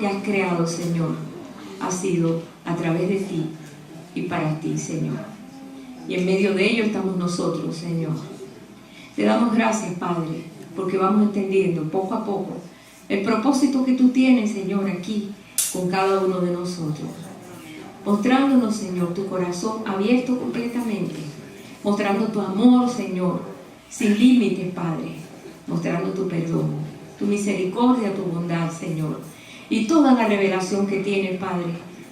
que has creado, Señor, ha sido a través de ti y para ti, Señor. Y en medio de ello estamos nosotros, Señor. Te damos gracias, Padre, porque vamos entendiendo poco a poco el propósito que tú tienes, Señor, aquí con cada uno de nosotros. Mostrándonos, Señor, tu corazón abierto completamente. Mostrando tu amor, Señor, sin límites, Padre. Mostrando tu perdón, tu misericordia, tu bondad, Señor. Y toda la revelación que tienes, Padre,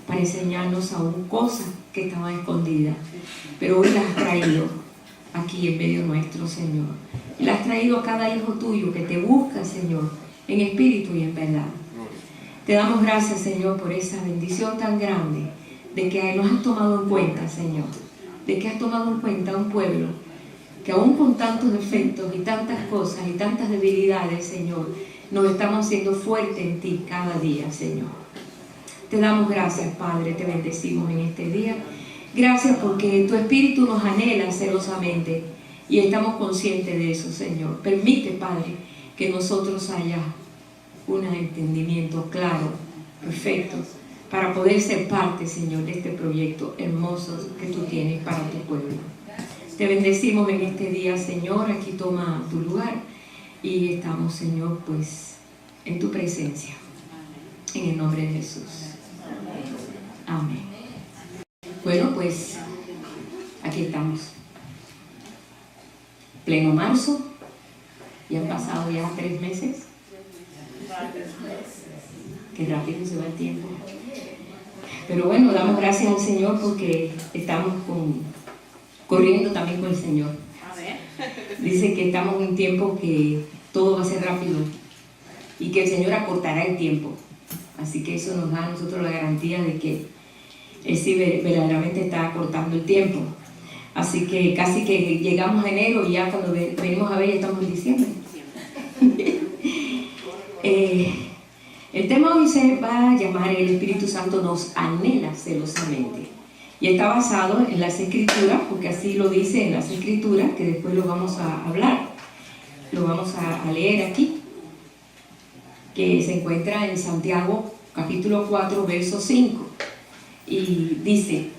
para enseñarnos aún cosas que estaban escondidas. Pero hoy las has traído aquí en medio nuestro, Señor. Y las has traído a cada hijo tuyo que te busca, Señor, en espíritu y en verdad. Te damos gracias, Señor, por esa bendición tan grande de que nos has tomado en cuenta, Señor. De que has tomado en cuenta a un pueblo que aún con tantos defectos y tantas cosas y tantas debilidades, Señor, nos estamos haciendo fuertes en ti cada día, Señor. Te damos gracias, Padre, te bendecimos en este día. Gracias porque tu Espíritu nos anhela celosamente y estamos conscientes de eso, Señor. Permite, Padre, que nosotros haya un entendimiento claro, perfecto, para poder ser parte, Señor, de este proyecto hermoso que tú tienes para tu pueblo. Te bendecimos en este día, Señor. Aquí toma tu lugar y estamos, Señor, pues en tu presencia. En el nombre de Jesús. Amén. Bueno, pues aquí estamos. Pleno marzo. Y han pasado ya 3 meses. Qué rápido se va el tiempo. Pero bueno, damos gracias al Señor porque estamos corriendo también con el Señor. Dice que estamos en un tiempo que todo va a ser rápido y que el Señor acortará el tiempo. Así que eso nos da a nosotros la garantía de que Él sí verdaderamente está acortando el tiempo. Así que casi que llegamos a enero y ya cuando venimos a ver ya estamos en diciembre. El tema hoy se va a llamar El Espíritu Santo nos anhela celosamente. Y está basado en las Escrituras, porque así lo dice en las Escrituras, que después lo vamos a hablar. Lo vamos a leer aquí, que se encuentra en Santiago, capítulo 4, verso 5. Y dice: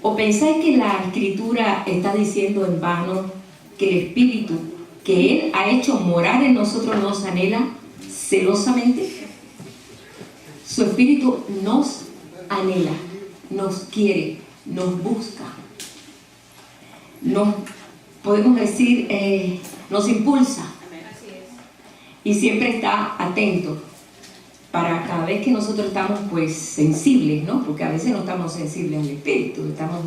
¿o pensáis que la Escritura está diciendo en vano que el Espíritu que Él ha hecho morar en nosotros nos anhela celosamente? Su Espíritu nos anhela, nos quiere, nos busca, nos, podemos decir, nos impulsa y siempre está atento para cada vez que nosotros estamos pues sensibles, ¿no? Porque a veces no estamos sensibles al Espíritu, estamos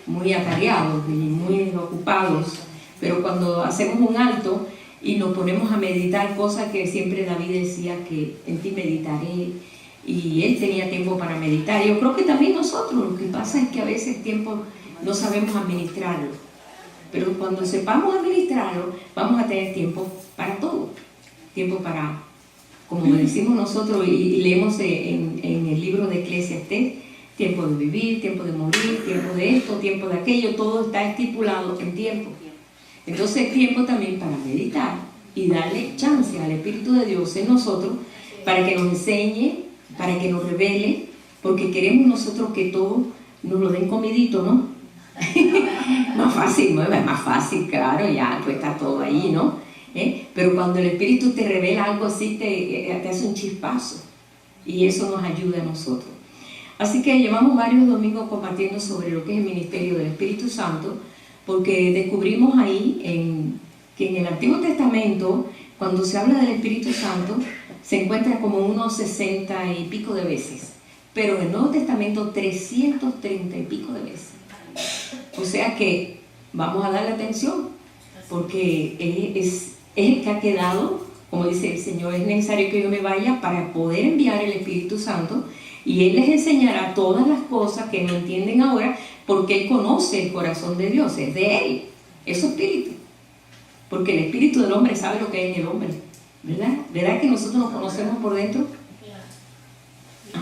muy atareados y muy ocupados, pero cuando hacemos un alto y nos ponemos a meditar cosas que siempre David decía que en ti meditaré, y él tenía tiempo para meditar. Yo creo que también nosotros, lo que pasa es que a veces tiempo no sabemos administrarlo, pero cuando sepamos administrarlo vamos a tener tiempo para todo, tiempo para, como decimos nosotros y leemos en el libro de Eclesiastés, tiempo de vivir, tiempo de morir, tiempo de esto, tiempo de aquello, todo está estipulado en tiempo. Entonces tiempo también para meditar y darle chance al Espíritu de Dios en nosotros para que nos enseñe, para que nos revele, porque queremos nosotros que todo nos lo den comidito, ¿no? Más fácil, ¿no? Es más fácil, claro, ya pues está todo ahí, ¿no? Pero cuando el Espíritu te revela algo así, te hace un chispazo, y eso nos ayuda a nosotros. Así que llevamos varios domingos compartiendo sobre lo que es el ministerio del Espíritu Santo, porque descubrimos ahí que en el Antiguo Testamento, cuando se habla del Espíritu Santo, se encuentra como unos 60 y pico de veces, pero en el Nuevo Testamento 330 y pico de veces. O sea que vamos a darle atención, porque es el que ha quedado, como dice el Señor, es necesario que yo me vaya para poder enviar el Espíritu Santo, y Él les enseñará todas las cosas que no entienden ahora, porque Él conoce el corazón de Dios, es de Él, es su Espíritu, porque el Espíritu del hombre sabe lo que hay en el hombre. ¿Verdad? ¿Verdad que nosotros nos conocemos por dentro?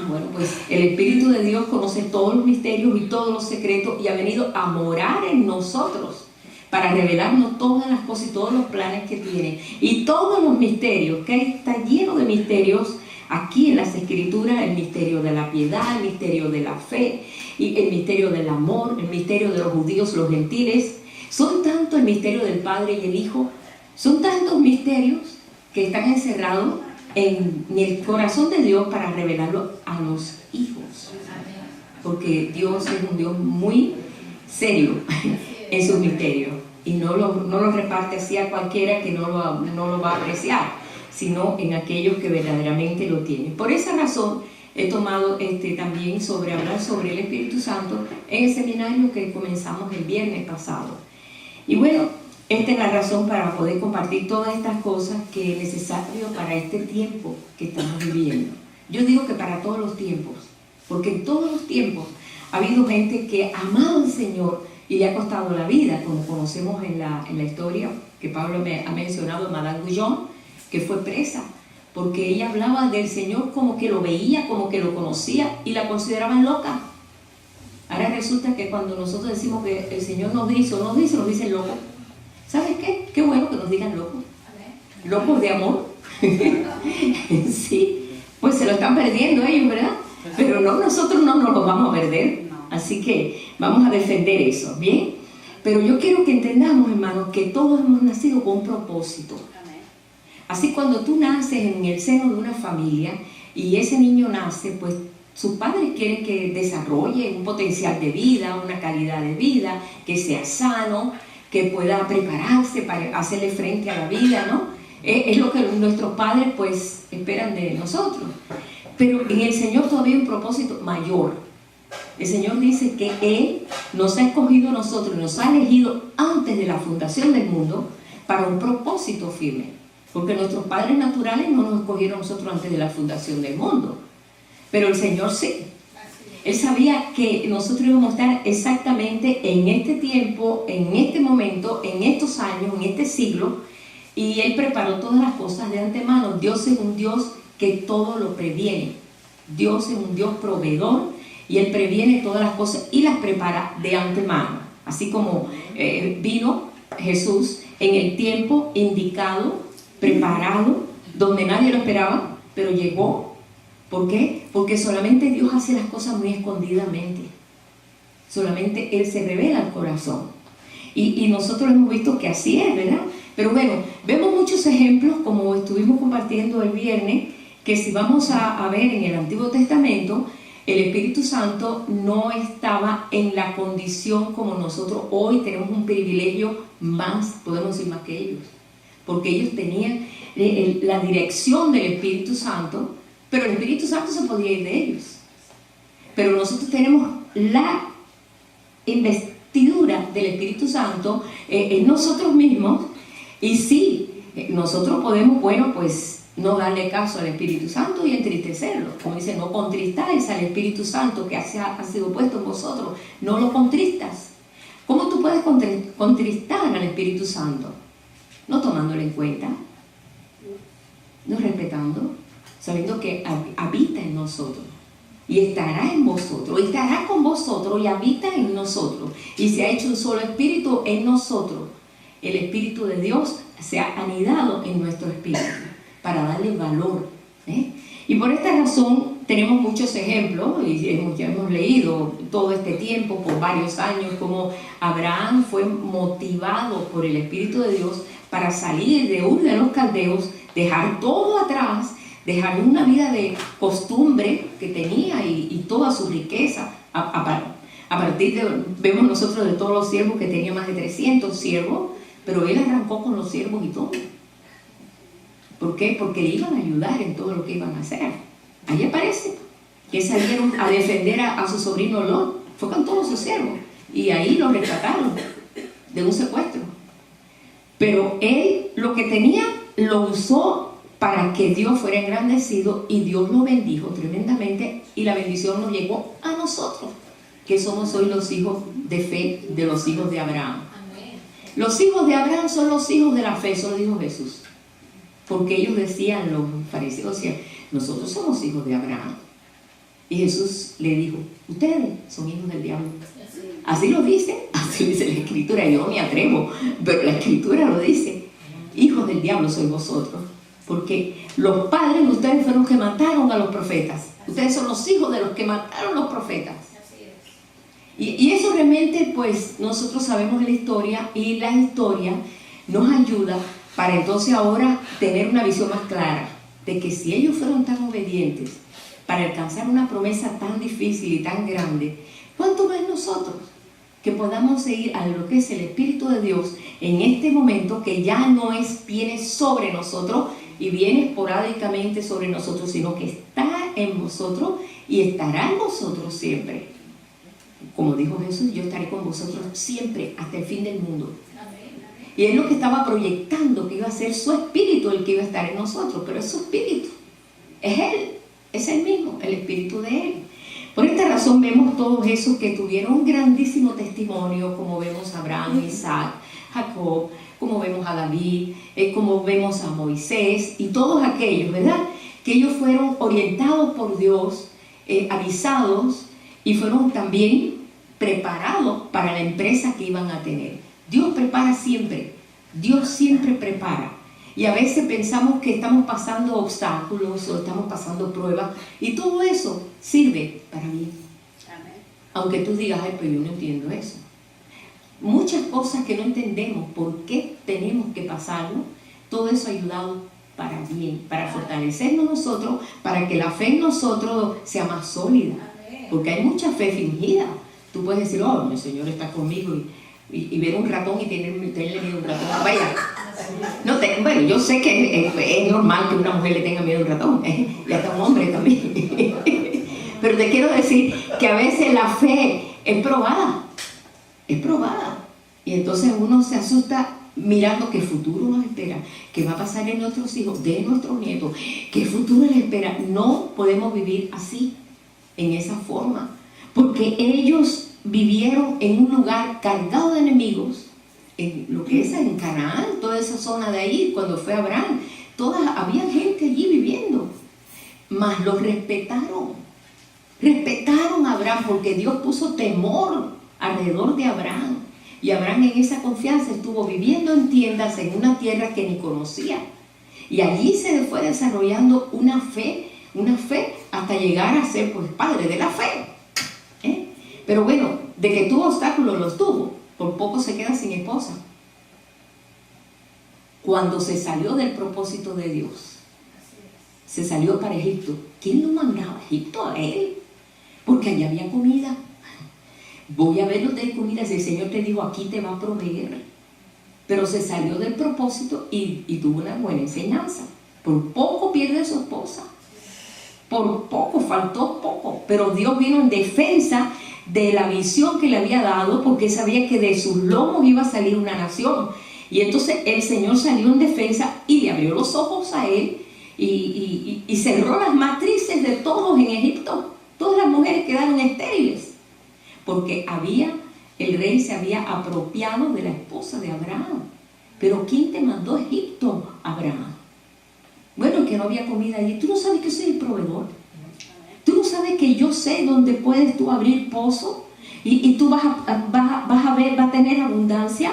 Bueno, pues el Espíritu de Dios conoce todos los misterios y todos los secretos y ha venido a morar en nosotros para revelarnos todas las cosas y todos los planes que tiene y todos los misterios, que está lleno de misterios aquí en las Escrituras, el misterio de la piedad, el misterio de la fe, y el misterio del amor, el misterio de los judíos, los gentiles. Son tantos el misterio del Padre y el Hijo, son tantos misterios que están encerrados en el corazón de Dios para revelarlo a los hijos. Porque Dios es un Dios muy serio en sus misterios y no lo reparte así a cualquiera que no lo va a apreciar, sino en aquellos que verdaderamente lo tienen. Por esa razón he tomado también hablar sobre el Espíritu Santo en el seminario que comenzamos el viernes pasado. Y bueno, esta es la razón para poder compartir todas estas cosas que es necesario para este tiempo que estamos viviendo. Yo digo que para todos los tiempos, porque en todos los tiempos ha habido gente que ha amado al Señor y le ha costado la vida, como conocemos en la historia que Pablo ha mencionado, Madame Guyon, que fue presa, porque ella hablaba del Señor como que lo veía, como que lo conocía y la consideraban loca. Ahora resulta que cuando nosotros decimos que el Señor nos dice o nos dicen locos. ¿Sabes qué? Qué bueno que nos digan locos. Locos de amor. Sí, pues se lo están perdiendo ellos, ¿verdad? Pero no, nosotros no nos lo vamos a perder. Así que vamos a defender eso, ¿bien? Pero yo quiero que entendamos, hermanos, que todos hemos nacido con un propósito. Así cuando tú naces en el seno de una familia y ese niño nace, pues sus padres quieren que desarrolle un potencial de vida, una calidad de vida, que sea sano, que pueda prepararse para hacerle frente a la vida, ¿no? Es lo que nuestros padres pues esperan de nosotros. Pero en el Señor todavía hay un propósito mayor. El Señor dice que Él nos ha escogido a nosotros, nos ha elegido antes de la fundación del mundo para un propósito firme. Porque nuestros padres naturales no nos escogieron a nosotros antes de la fundación del mundo. Pero el Señor sí. Él sabía que nosotros íbamos a estar exactamente en este tiempo, en este momento, en estos años, en este siglo, y Él preparó todas las cosas de antemano. Dios es un Dios que todo lo previene. Dios es un Dios proveedor y Él previene todas las cosas y las prepara de antemano. Así como vino Jesús en el tiempo indicado, preparado, donde nadie lo esperaba, pero llegó. ¿Por qué? Porque solamente Dios hace las cosas muy escondidamente. Solamente Él se revela al corazón. Y nosotros hemos visto que así es, ¿verdad? Pero bueno, vemos muchos ejemplos, como estuvimos compartiendo el viernes, que si vamos a ver en el Antiguo Testamento, el Espíritu Santo no estaba en la condición como nosotros hoy tenemos un privilegio más, podemos decir más que ellos. Porque ellos tenían la dirección del Espíritu Santo, pero el Espíritu Santo se podía ir de ellos. Pero nosotros tenemos la investidura del Espíritu Santo en nosotros mismos. Y sí, nosotros podemos, bueno, pues no darle caso al Espíritu Santo y entristecerlo. Como dice, no contristáis al Espíritu Santo que ha sido puesto en vosotros. No lo contristas. ¿Cómo tú puedes contristar al Espíritu Santo? No tomándolo en cuenta, no respetando, sabiendo que habita en nosotros y estará en vosotros, y estará con vosotros y habita en nosotros, y se ha hecho un solo espíritu en nosotros. El Espíritu de Dios se ha anidado en nuestro espíritu para darle valor, y por esta razón tenemos muchos ejemplos, y ya hemos leído todo este tiempo, por varios años, como Abraham fue motivado por el Espíritu de Dios para salir de Ur de los Caldeos, dejar todo atrás, dejar una vida de costumbre que tenía y toda su riqueza. A partir de, vemos nosotros de todos los siervos que tenía más de 300 siervos, pero él arrancó con los siervos y todo. ¿Por qué? Porque le iban a ayudar en todo lo que iban a hacer. Ahí aparece que salieron a defender a su sobrino Lot, fue con todos sus siervos, y ahí lo rescataron de un secuestro. Pero él lo que tenía lo usó para que Dios fuera engrandecido, y Dios lo bendijo tremendamente, y la bendición nos llegó a nosotros, que somos hoy los hijos de fe de los hijos de Abraham. Amén. Los hijos de Abraham son los hijos de la fe, eso lo dijo Jesús. Porque ellos decían, los fariseos decían, nosotros somos hijos de Abraham. Y Jesús le dijo, ustedes son hijos del diablo. Así lo dice, así dice la Escritura. Yo no me atrevo, pero la Escritura lo dice. Hijos del diablo sois vosotros. Porque los padres de ustedes fueron los que mataron a los profetas. Ustedes son los hijos de los que mataron los profetas. Y eso realmente, pues, nosotros sabemos la historia, y la historia nos ayuda para entonces ahora tener una visión más clara de que si ellos fueron tan obedientes para alcanzar una promesa tan difícil y tan grande, ¿cuánto más nosotros? Que podamos seguir a lo que es el Espíritu de Dios en este momento, que ya no viene sobre nosotros y viene esporádicamente sobre nosotros, sino que está en vosotros y estará en vosotros siempre. Como dijo Jesús, yo estaré con vosotros siempre hasta el fin del mundo. Y es lo que estaba proyectando, que iba a ser su Espíritu el que iba a estar en nosotros, pero es su Espíritu, es Él, es Él mismo, el Espíritu de Él. Por esta razón vemos todos esos que tuvieron un grandísimo testimonio, como vemos a Abraham, Isaac, Jacob, como vemos a David, como vemos a Moisés y todos aquellos, ¿verdad? Que ellos fueron orientados por Dios, avisados, y fueron también preparados para la empresa que iban a tener. Dios prepara siempre, Dios siempre prepara. Y a veces pensamos que estamos pasando obstáculos o estamos pasando pruebas, y todo eso sirve para mí. Amén. Aunque tú digas, ay, pero yo no entiendo eso. Muchas cosas que no entendemos por qué tenemos que pasarlo, todo eso ha ayudado para bien, para fortalecernos nosotros, para que la fe en nosotros sea más sólida. Porque hay mucha fe fingida. Tú puedes decir, oh, el Señor está conmigo, y ver un ratón y tenerle miedo a un ratón. Vaya. Bueno, yo sé que es normal que una mujer le tenga miedo a un ratón, y hasta un hombre también. Pero te quiero decir que a veces la fe es probada. Y entonces uno se asusta mirando qué futuro nos espera, qué va a pasar en nuestros hijos, de nuestros nietos, qué futuro les espera. No podemos vivir así, en esa forma, porque ellos vivieron en un lugar cargado de enemigos, en lo que es en Canaán, toda esa zona de ahí. Cuando fue Abraham, había gente allí viviendo, mas los respetaron a Abraham, porque Dios puso temor alrededor de Abraham, y Abraham en esa confianza estuvo viviendo en tiendas en una tierra que ni conocía, y allí se fue desarrollando una fe hasta llegar a ser, pues, padre de la fe. Pero bueno, de que tuvo obstáculos, los tuvo. Por poco se queda sin esposa. Cuando se salió del propósito de Dios, se salió para Egipto. ¿Quién lo mandaba a Egipto? A él. Porque allá había comida. Voy a ver lo de comida. Si el Señor te dijo, aquí te va a proveer. Pero se salió del propósito y tuvo una buena enseñanza. Por poco pierde a su esposa. Por poco, faltó poco. Pero Dios vino en defensa de la visión que le había dado, porque sabía que de sus lomos iba a salir una nación. Y entonces el Señor salió en defensa y le abrió los ojos a él, y cerró las matrices de todos en Egipto. Todas las mujeres quedaron estériles, porque el rey se había apropiado de la esposa de Abraham. Pero ¿quién te mandó a Egipto, Abraham? Bueno, que no había comida allí. ¿Tú no sabes que soy el proveedor? ¿Tú no sabes que yo sé dónde puedes tú abrir pozo? Y tú vas a tener abundancia.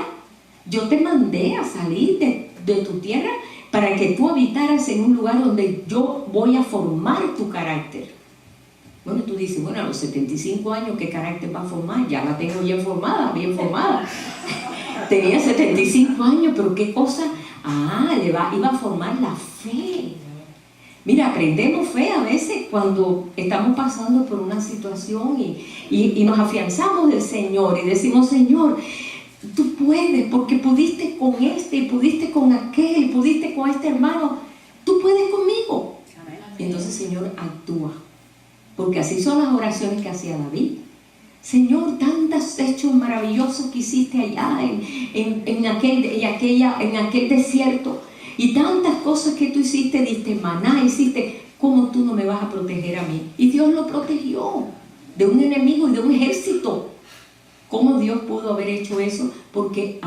Yo te mandé a salir de tu tierra para que tú habitaras en un lugar donde yo voy a formar tu carácter. Bueno, tú dices, bueno, a los 75 años, ¿qué carácter va a formar? Ya la tengo bien formada. Tenía 75 años, pero ¿qué cosa? Iba a formar la fe. Mira, aprendemos fe a veces cuando estamos pasando por una situación y nos afianzamos del Señor y decimos, Señor, tú puedes, porque pudiste con este, y pudiste con aquel, y pudiste con este hermano, tú puedes conmigo. Y entonces el Señor actúa, porque así son las oraciones que hacía David. Señor, tantos hechos maravillosos que hiciste allá en aquel desierto, y tantas cosas que tú hiciste, diste maná, ¿cómo tú no me vas a proteger a mí? Y Dios lo protegió de un enemigo y de un ejército. ¿Cómo Dios pudo haber hecho eso? Porque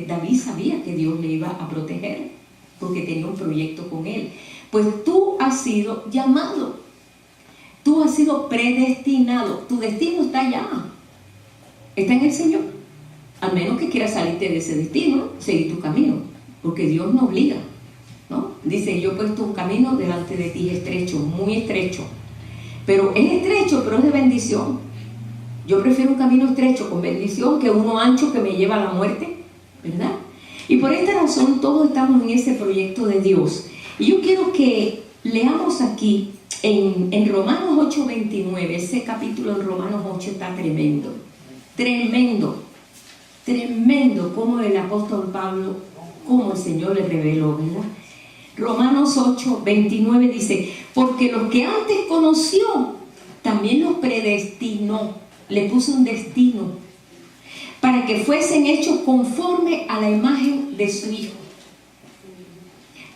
David sabía que Dios le iba a proteger, porque tenía un proyecto con él. Pues tú has sido llamado, tú has sido predestinado, tu destino está allá, está en el Señor. Al menos que quieras salirte de ese destino, seguir tu camino, porque Dios no obliga, ¿no? Dice, yo he puesto un camino delante de ti estrecho, muy estrecho, Pero es estrecho, pero es de bendición. Yo prefiero un camino estrecho con bendición que uno ancho que me lleva a la muerte, ¿verdad? Y por esta razón todos estamos en ese proyecto de Dios. Y yo quiero que leamos aquí en Romanos 8:29, ese capítulo de Romanos 8 está tremendo, tremendo, tremendo como el apóstol Pablo, como el Señor le reveló, ¿verdad? Romanos 8:29 dice, porque los que antes conoció, también los predestinó, le puso un destino, para que fuesen hechos conforme a la imagen de su Hijo,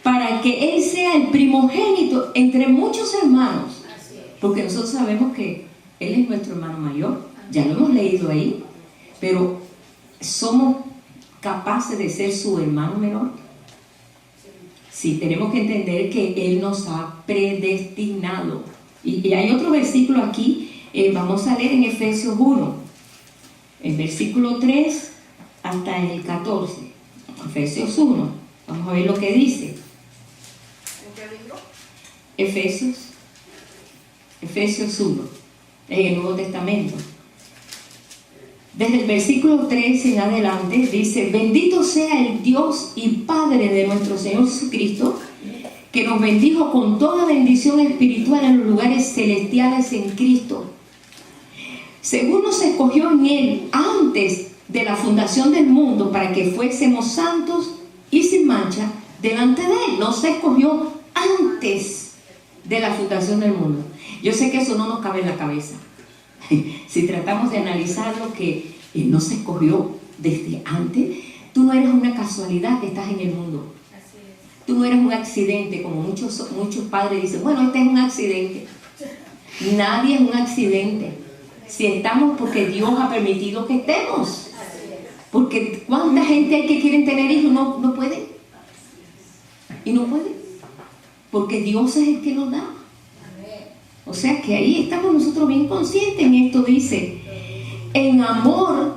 para que Él sea el primogénito entre muchos hermanos, porque nosotros sabemos que Él es nuestro hermano mayor, ya lo hemos leído ahí, pero ¿somos capaces de ser su hermano menor? Sí, tenemos que entender que Él nos ha predestinado. Y hay otro versículo aquí, vamos a leer en Efesios 1, el versículo 3 hasta el 14. Efesios 1, vamos a ver lo que dice. ¿En qué libro? Efesios 1, en el Nuevo Testamento. Desde el versículo 3 en adelante dice, bendito sea el Dios y Padre de nuestro Señor Jesucristo, que nos bendijo con toda bendición espiritual en los lugares celestiales en Cristo, según nos escogió en Él antes de la fundación del mundo, para que fuésemos santos y sin mancha delante de Él. Nos escogió antes de la fundación del mundo. Yo sé que eso no nos cabe en la cabeza. Si tratamos de analizar lo que Él nos escogió desde antes, tú no eres una casualidad que estás en el mundo. Tú no eres un accidente, como muchos padres dicen, bueno, este es un accidente. Nadie es un accidente. Si estamos porque Dios ha permitido que estemos. Porque ¿cuánta gente hay que quieren tener hijos y no pueden? Y no pueden. Porque Dios es el que nos da. O sea que ahí estamos nosotros bien conscientes en esto. Dice, en amor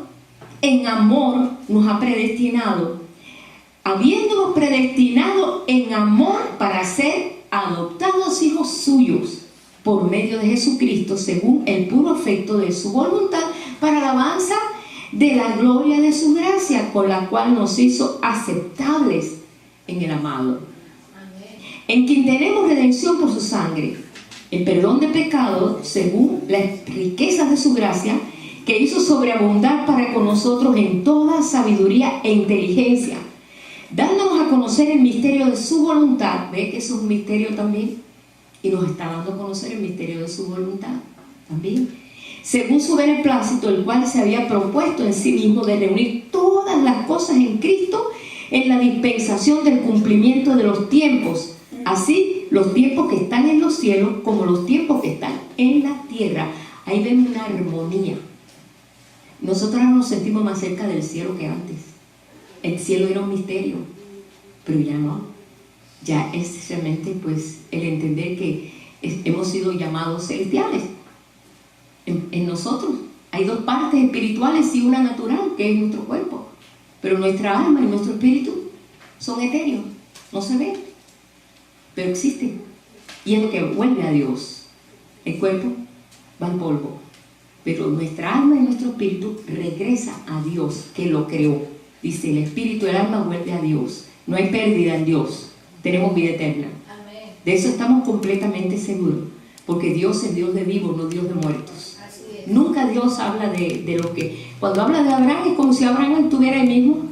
nos ha predestinado, habiéndonos predestinado en amor para ser adoptados hijos suyos por medio de Jesucristo, según el puro afecto de su voluntad, para alabanza de la gloria de su gracia, con la cual nos hizo aceptables en el amado, en quien tenemos redención por su sangre, el perdón de pecados, según las riquezas de su gracia, que hizo sobreabundar para con nosotros en toda sabiduría e inteligencia, dándonos a conocer el misterio de su voluntad. ¿Ve que eso es un misterio también? Y nos está dando a conocer el misterio de su voluntad también, según su beneplácito, el cual se había propuesto en sí mismo de reunir todas las cosas en Cristo, en la dispensación del cumplimiento de los tiempos, así los tiempos que están en los cielos como los tiempos que están en la tierra. Ahí vemos una armonía. Nosotros ahora nos sentimos más cerca del cielo que antes. El cielo era un misterio, pero ya no. Ya es realmente pues el entender que hemos sido llamados celestiales. En nosotros hay dos partes espirituales y una natural, que es nuestro cuerpo, pero nuestra alma y nuestro espíritu son etéreos, no se ven, pero existen, y es lo que vuelve a Dios. El cuerpo va al polvo, pero nuestra alma y nuestro espíritu regresa a Dios que lo creó. Dice, el espíritu y el alma vuelve a Dios. No hay pérdida en Dios, tenemos vida eterna. Amén. De eso estamos completamente seguros, porque Dios es Dios de vivos, no Dios de muertos. Nunca Dios habla de lo que... Cuando habla de Abraham es como si Abraham estuviera ahí mismo.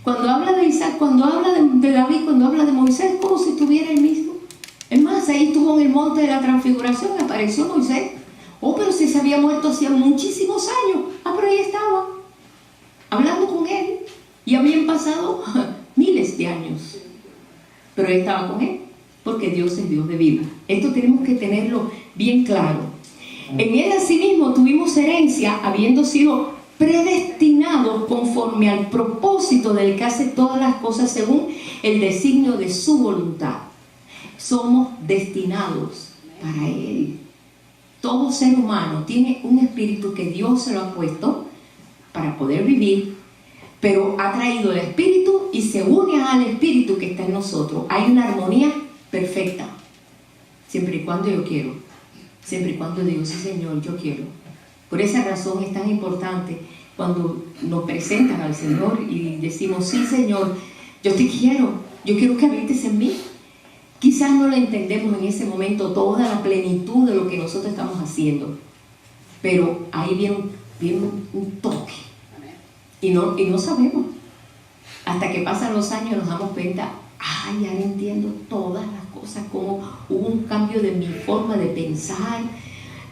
Cuando habla de Isaac, cuando habla de David, cuando habla de Moisés, es como si estuviera él mismo. Es más, ahí estuvo en el monte de la transfiguración, apareció Moisés. Oh, pero si se había muerto hacía muchísimos años. Ah, pero ahí estaba, hablando con él. Y habían pasado miles de años. Pero él estaba con él, porque Dios es Dios de vida. Esto tenemos que tenerlo bien claro. En Él asimismo tuvimos herencia, habiendo sido predestinados conforme al propósito del que hace todas las cosas según el designio de su voluntad. Somos destinados para Él. Todo ser humano tiene un espíritu que Dios se lo ha puesto para poder vivir, pero ha traído el espíritu y se une al espíritu que está en nosotros. Hay una armonía perfecta, siempre y cuando yo quiero. siempre y cuando digo, sí Señor, yo quiero. Por esa razón es tan importante cuando nos presentan al Señor y decimos, sí Señor, yo te quiero, yo quiero que habites en mí. Quizás no lo entendemos en ese momento toda la plenitud de lo que nosotros estamos haciendo, pero ahí viene un toque y no sabemos. Hasta que pasan los años nos damos cuenta, ay, ya entiendo todas las cosas, como hubo un cambio de mi forma de pensar,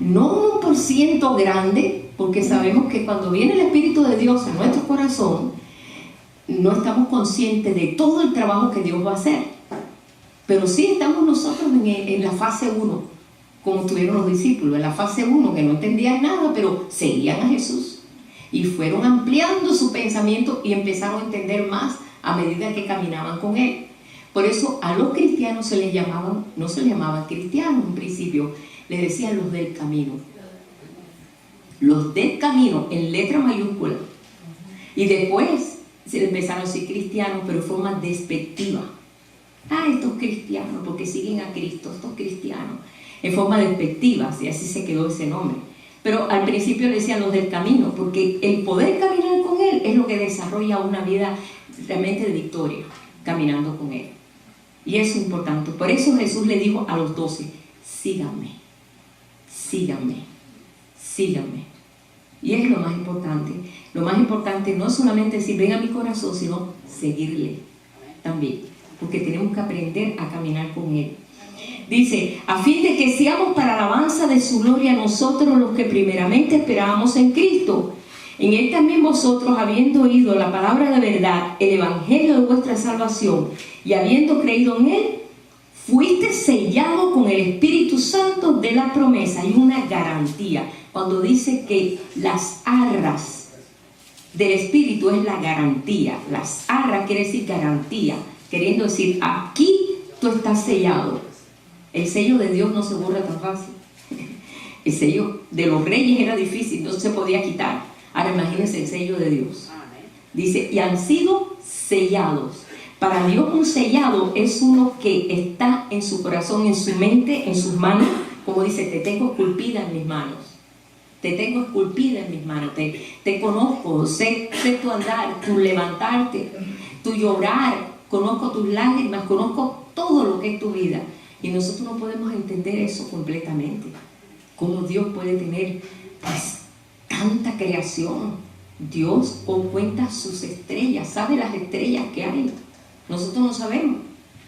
no 1% grande, porque sabemos que cuando viene el Espíritu de Dios en nuestro corazón, no estamos conscientes de todo el trabajo que Dios va a hacer, pero sí estamos nosotros en la fase 1, como estuvieron los discípulos, en la fase 1, que no entendían nada, pero seguían a Jesús. Y fueron ampliando su pensamiento y empezaron a entender más a medida que caminaban con Él. Por eso a los cristianos no se les llamaban cristianos en principio, les decían los del camino. Los del camino en letra mayúscula. Y después se empezaron a decir cristianos, pero de forma despectiva. Estos cristianos, porque siguen a Cristo, estos cristianos. En forma despectiva, y así se quedó ese nombre. Pero al principio le decían los del camino, porque el poder caminar con Él es lo que desarrolla una vida realmente de victoria, caminando con Él. Y eso es importante. Por eso Jesús le dijo a los 12, síganme, síganme, síganme. Y es lo más importante. Lo más importante no es solamente decir, ven a mi corazón, sino seguirle también. Porque tenemos que aprender a caminar con Él. Dice, a fin de que seamos para alabanza de su gloria nosotros los que primeramente esperábamos en Cristo. En Él también vosotros, habiendo oído la palabra de verdad, el evangelio de vuestra salvación, y habiendo creído en Él, fuiste sellado con el Espíritu Santo de la promesa. Hay una garantía. Cuando dice que las arras del Espíritu es la garantía. Las arras quiere decir garantía, queriendo decir, aquí tú estás sellado. El sello de Dios no se borra tan fácil. El sello de los reyes era difícil, no se podía quitar. Ahora imagínense el sello de Dios. Dice, y han sido sellados. Para Dios un sellado es uno que está en su corazón, en su mente, en sus manos. Como dice, te tengo esculpida en mis manos. Te tengo esculpida en mis manos. Te conozco, sé tu andar, tu levantarte, tu llorar. Conozco tus lágrimas, conozco todo lo que es tu vida. Y nosotros no podemos entender eso completamente. Cómo Dios puede tener pues tanta creación. Dios cuenta sus estrellas, sabe las estrellas que hay. Nosotros no sabemos.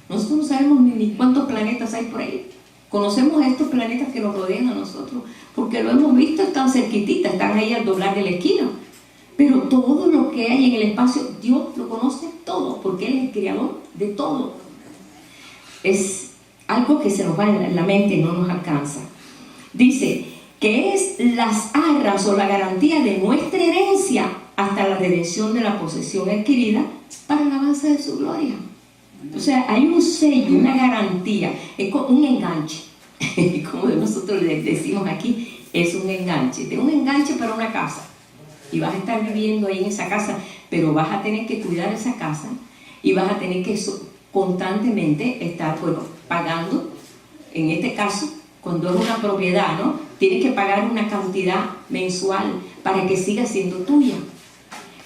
Nosotros no sabemos ni cuántos planetas hay por ahí. Conocemos estos planetas que nos rodean a nosotros, porque lo hemos visto, están cerquititas, están ahí al doblar de la esquina. Pero todo lo que hay en el espacio, Dios lo conoce todo, porque Él es el creador de todo. Es algo que se nos va en la mente y no nos alcanza. Dice que es las arras o la garantía de nuestra herencia hasta la redención de la posesión adquirida para el avance de su gloria. O sea, hay un sello, una garantía, es un enganche. Como nosotros le decimos aquí, es un enganche. De un enganche para una casa. Y vas a estar viviendo ahí en esa casa, pero vas a tener que cuidar esa casa y vas a tener que constantemente estar, pagando. En este caso, cuando es una propiedad, ¿no? Tienes que pagar una cantidad mensual para que siga siendo tuya.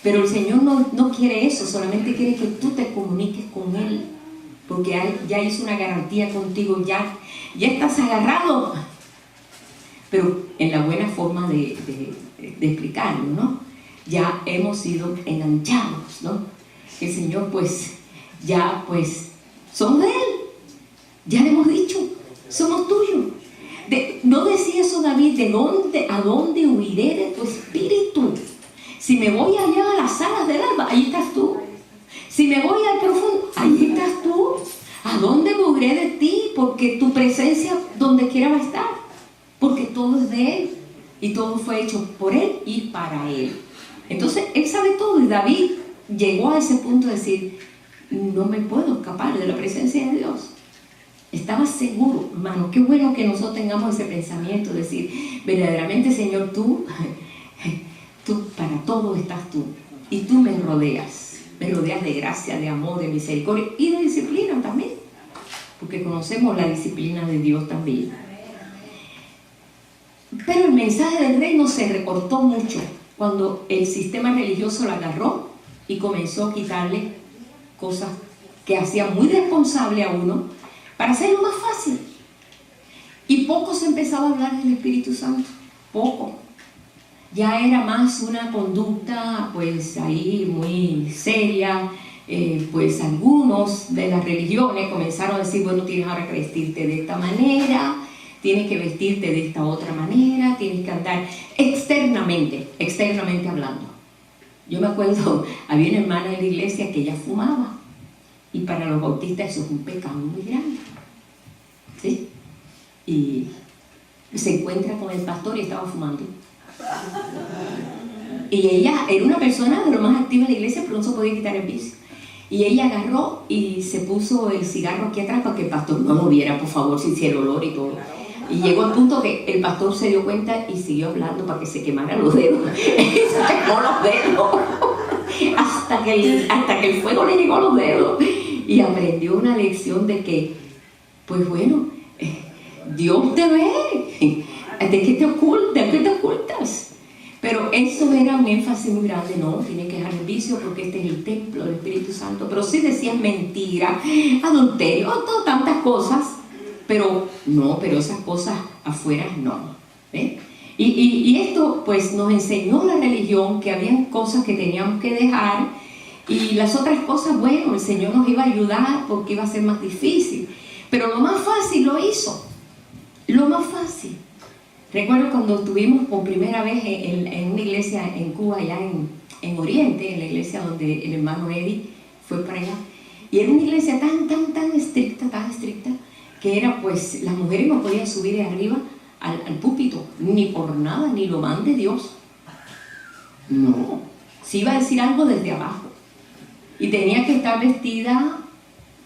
Pero el Señor no quiere eso, solamente quiere que tú te comuniques con Él, porque ya hizo una garantía contigo, ya estás agarrado. Pero en la buena forma de explicarlo, ¿no? Ya hemos sido enganchados, ¿no? El Señor somos de Él. Ya le hemos dicho, somos tuyos. ¿No decía eso David? ¿A dónde huiré de tu espíritu? Si me voy allá a las alas del alba, ahí estás tú. Si me voy al profundo, ahí estás tú. ¿A dónde me huiré de ti? Porque tu presencia donde quiera va a estar. Porque todo es de Él. Y todo fue hecho por Él y para Él. Entonces, Él sabe todo. Y David llegó a ese punto de decir, no me puedo escapar de la presencia de Dios. Estaba seguro, hermano, qué bueno que nosotros tengamos ese pensamiento, de decir, verdaderamente, Señor, tú para todo estás tú. Y tú me rodeas de gracia, de amor, de misericordia y de disciplina también. Porque conocemos la disciplina de Dios también. Pero el mensaje del reino se recortó mucho cuando el sistema religioso la agarró y comenzó a quitarle cosas que hacían muy responsable a uno para hacerlo más fácil. Y poco se empezaba a hablar del Espíritu Santo, poco. Ya era más una conducta pues ahí muy seria. Pues algunos de las religiones comenzaron a decir, bueno, tienes ahora que vestirte de esta manera, tienes que vestirte de esta otra manera, tienes que andar externamente hablando. Yo me acuerdo, había una hermana en la iglesia que ella fumaba, y para los bautistas eso es un pecado muy grande, ¿sí? Y se encuentra con el pastor y estaba fumando. Y ella era una persona de lo más activa en la iglesia, pero no se podía quitar el vicio. Y ella agarró y se puso el cigarro aquí atrás para que el pastor no lo viera, por favor, si hiciera el olor y todo. Y llegó al punto que el pastor se dio cuenta y siguió hablando para que se quemaran los dedos. Se quemó los dedos hasta que el fuego le llegó a los dedos. Y aprendió una lección de que, pues bueno, Dios te ve. ¿De qué te ocultas? Pero eso era un énfasis muy grande. No, tienes que dejar el vicio porque este es el templo del Espíritu Santo. Pero sí decían mentira, adulterio, tantas cosas. Pero no, pero esas cosas afuera no. ¿Ve? Y esto pues nos enseñó la religión que habían cosas que teníamos que dejar. Y las otras cosas, bueno, el Señor nos iba a ayudar porque iba a ser más difícil. Pero lo más fácil lo hizo. Lo más fácil. Recuerdo cuando estuvimos por primera vez en una iglesia en Cuba, allá en Oriente, en la iglesia donde el hermano Eddie fue para allá. Y era una iglesia tan estricta, que era pues, las mujeres no podían subir de arriba al púlpito, ni por nada, ni lo mande Dios. No, se iba a decir algo desde abajo. Y tenía que estar vestida,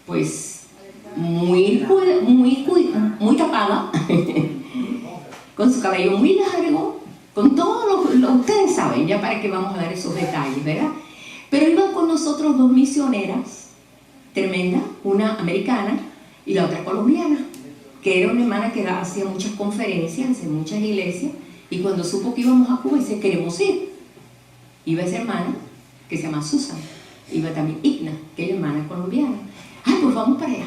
pues, muy tapada, con su cabello muy largo, con todo lo ustedes saben, ya para qué vamos a dar esos detalles, ¿verdad? Pero iban con nosotros dos misioneras tremendas, una americana y la otra colombiana, que era una hermana que hacía muchas conferencias en muchas iglesias, y cuando supo que íbamos a Cuba, dice, queremos ir. Iba esa hermana, que se llama Susan, iba también Igna, que es hermana colombiana. Pues vamos para allá.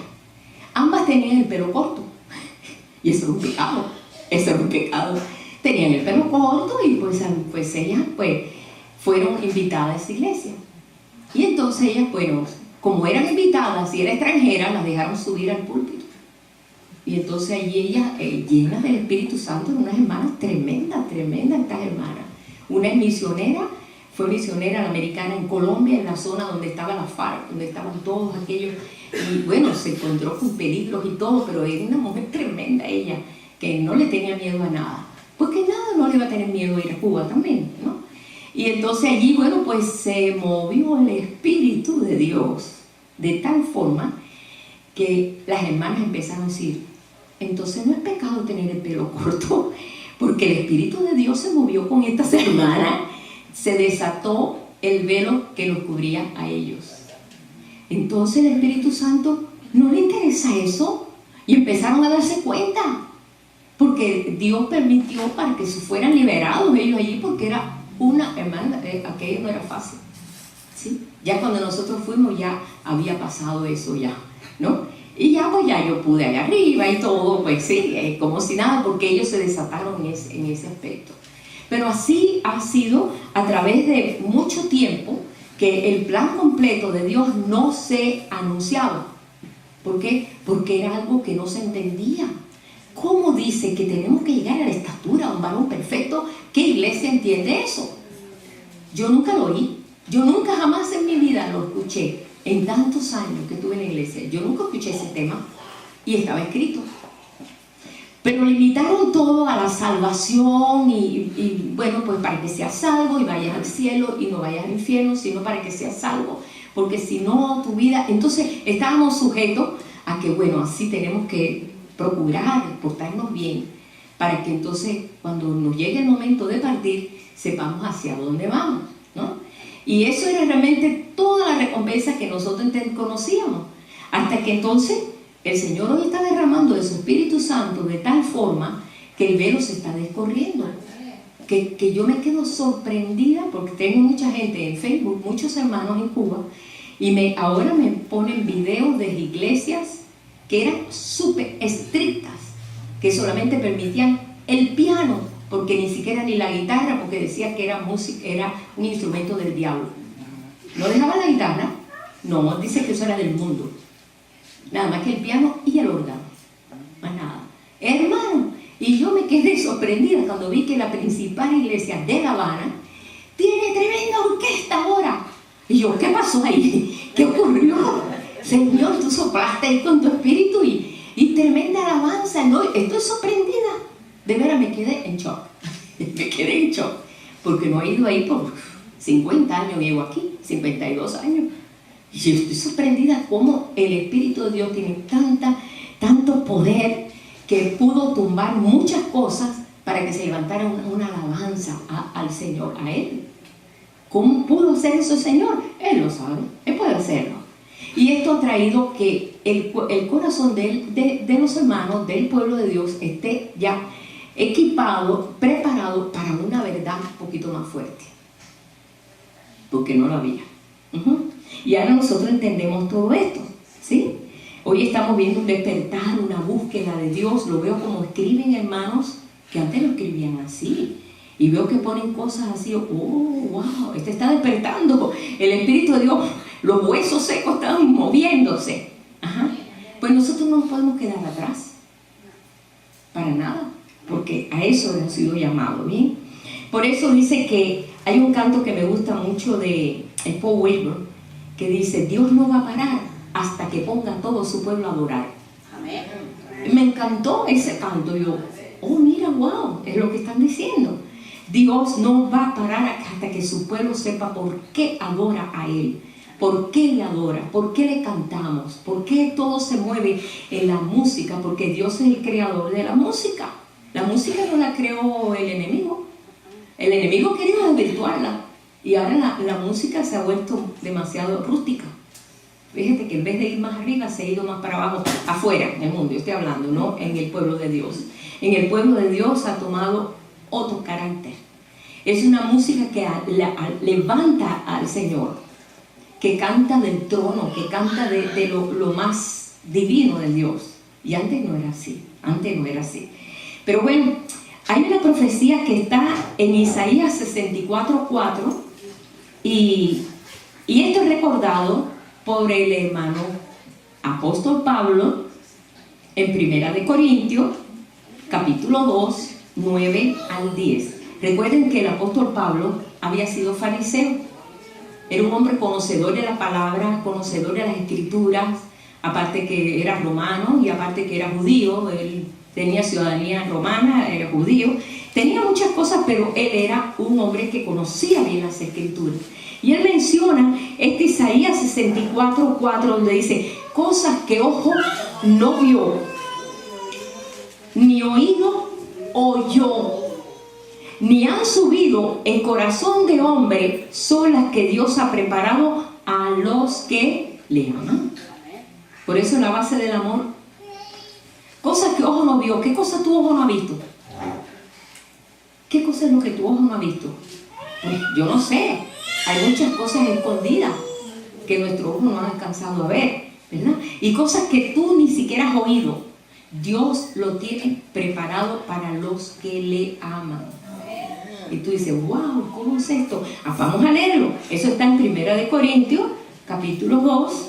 Ambas tenían el pelo corto, y eso era un pecado. Tenían el pelo corto y pues ellas pues fueron invitadas a esa iglesia. Y entonces ellas, bueno, como eran invitadas y eran extranjeras, las dejaron subir al púlpito. Y entonces allí ellas, llenas del Espíritu Santo, unas hermanas tremendas estas hermanas. Una es misionera, fue misionera la americana en Colombia, en la zona donde estaba la FARC, donde estaban todos aquellos. Y bueno, se encontró con peligros y todo, pero era una mujer tremenda ella, que no le tenía miedo a nada. Porque nada, no le iba a tener miedo a ir a Cuba también, ¿no? Y entonces allí, bueno, pues se movió el Espíritu de Dios de tal forma que las hermanas empezaron a decir, entonces no es pecado tener el pelo corto, porque el Espíritu de Dios se movió con estas hermanas, se desató el velo que los cubría a ellos. Entonces el Espíritu Santo no le interesa eso, y empezaron a darse cuenta, porque Dios permitió para que se fueran liberados ellos allí, porque era una hermana, aquello no era fácil, ¿sí? Ya cuando nosotros fuimos ya había pasado eso ya, ¿no? Y ya pues ya yo pude allá arriba y todo, pues sí, como si nada, porque ellos se desataron en ese aspecto. Pero así ha sido a través de mucho tiempo que el plan completo de Dios no se anunciaba. ¿Por qué? Porque era algo que no se entendía. ¿Cómo dice que tenemos que llegar a la estatura de un varón perfecto? ¿Qué iglesia entiende eso? Yo nunca lo oí. Yo nunca jamás en mi vida lo escuché. En tantos años que estuve en la iglesia, yo nunca escuché ese tema y estaba escrito. Pero limitaron todo a la salvación y bueno, pues para que seas salvo y vayas al cielo y no vayas al infierno, sino para que seas salvo. Porque si no, tu vida... Entonces estábamos sujetos a que, bueno, así tenemos que procurar portarnos bien para que entonces cuando nos llegue el momento de partir sepamos hacia dónde vamos, ¿no? Y eso era realmente toda la recompensa que nosotros conocíamos, hasta que entonces el Señor hoy está derramando de su Espíritu Santo de tal forma que el velo se está descorriendo. Que yo me quedo sorprendida porque tengo mucha gente en Facebook, muchos hermanos en Cuba, y ahora me ponen videos de iglesias que eran súper estrictas, que solamente permitían el piano, porque ni siquiera ni la guitarra, porque decía que era música, era un instrumento del diablo. No dejaba la guitarra, no, dice que eso era del mundo. Nada más que el piano y el órgano, más nada. Hermano, y yo me quedé sorprendida cuando vi que la principal iglesia de La Habana tiene tremenda orquesta ahora. Y yo, ¿qué pasó ahí? ¿Qué ocurrió? Señor, tú soplaste ahí con tu espíritu y tremenda alabanza. No, estoy sorprendida. De veras me quedé en shock. Me quedé en shock. Porque no he ido ahí por 50 años, llevo aquí, 52 años. Y yo estoy sorprendida cómo el Espíritu de Dios tiene tanto poder que pudo tumbar muchas cosas para que se levantara una alabanza al Señor, a Él. ¿Cómo pudo hacer eso el Señor? Él lo sabe, Él puede hacerlo. Y esto ha traído que el corazón de los hermanos, del pueblo de Dios, esté ya equipado, preparado para una verdad un poquito más fuerte. Porque no lo había. Y ahora nosotros entendemos todo esto, ¿sí? Hoy estamos viendo un despertar, una búsqueda de Dios. Lo veo como escriben hermanos que antes lo escribían así. Y veo que ponen cosas así, oh, wow, este está despertando. El Espíritu de Dios, los huesos secos están moviéndose. Ajá. Pues nosotros no nos podemos quedar atrás. Para nada. Porque a eso hemos sido llamados, ¿bien? Por eso dice que hay un canto que me gusta mucho de Paul Weber, que dice, Dios no va a parar hasta que ponga a todo su pueblo a adorar. Amén. Me encantó ese canto. Yo, oh, mira, wow, es lo que están diciendo. Dios no va a parar hasta que su pueblo sepa por qué adora a Él, por qué le adora, por qué le cantamos, por qué todo se mueve en la música, porque Dios es el creador de la música. La música no la creó el enemigo. El enemigo quería desvirtuarla y ahora la música se ha vuelto demasiado rústica. Fíjate que en vez de ir más arriba se ha ido más para abajo, afuera en el mundo, yo estoy hablando, no en el pueblo de Dios. En el pueblo de Dios ha tomado otro carácter. Es una música que levanta al Señor, que canta del trono, que canta de lo más divino de Dios. Y antes no era así, Pero bueno, hay una profecía que está en Isaías 64:4 y esto es recordado por el hermano apóstol Pablo en 1 Corintios capítulo 2, 9 al 10. Recuerden que el apóstol Pablo había sido fariseo. Era un hombre conocedor de la palabra, conocedor de las escrituras, aparte que era romano y aparte que era judío. Él tenía ciudadanía romana, era judío. Tenía muchas cosas, pero él era un hombre que conocía bien las escrituras. Y él menciona este Isaías 64:4, donde dice, cosas que ojo no vio, ni oído oyó, ni han subido en corazón de hombre, son las que Dios ha preparado a los que le aman. Por eso la base del amor, cosas que ojo no vio. ¿Qué cosa tu ojo no ha visto? ¿Qué cosa es lo que tu ojo no ha visto? Pues yo no sé, hay muchas cosas escondidas que nuestro ojo no ha alcanzado a ver, ¿verdad? Y cosas que tú ni siquiera has oído. Dios lo tiene preparado para los que le aman. Y tú dices, wow, ¿cómo es esto? Vamos a leerlo. Eso está en 1 Corintios, capítulo 2.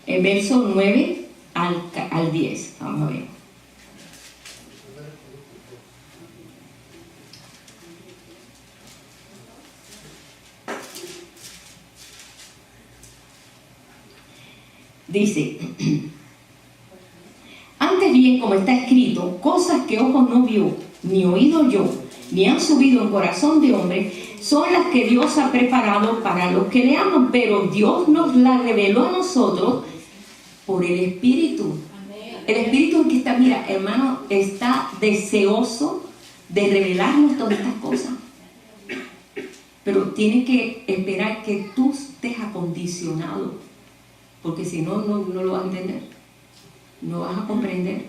El verso 9 al 10. Vamos a ver. Dice, antes bien, como está escrito, cosas que ojo no vio, ni oído yo, ni han subido en corazón de hombre, son las que Dios ha preparado para los que le aman, pero Dios nos las reveló a nosotros por el Espíritu. El Espíritu que está, mira, hermano, está deseoso de revelarnos todas estas cosas. Pero tiene que esperar que tú estés acondicionado, porque si no, no lo vas a entender. no vas a comprender.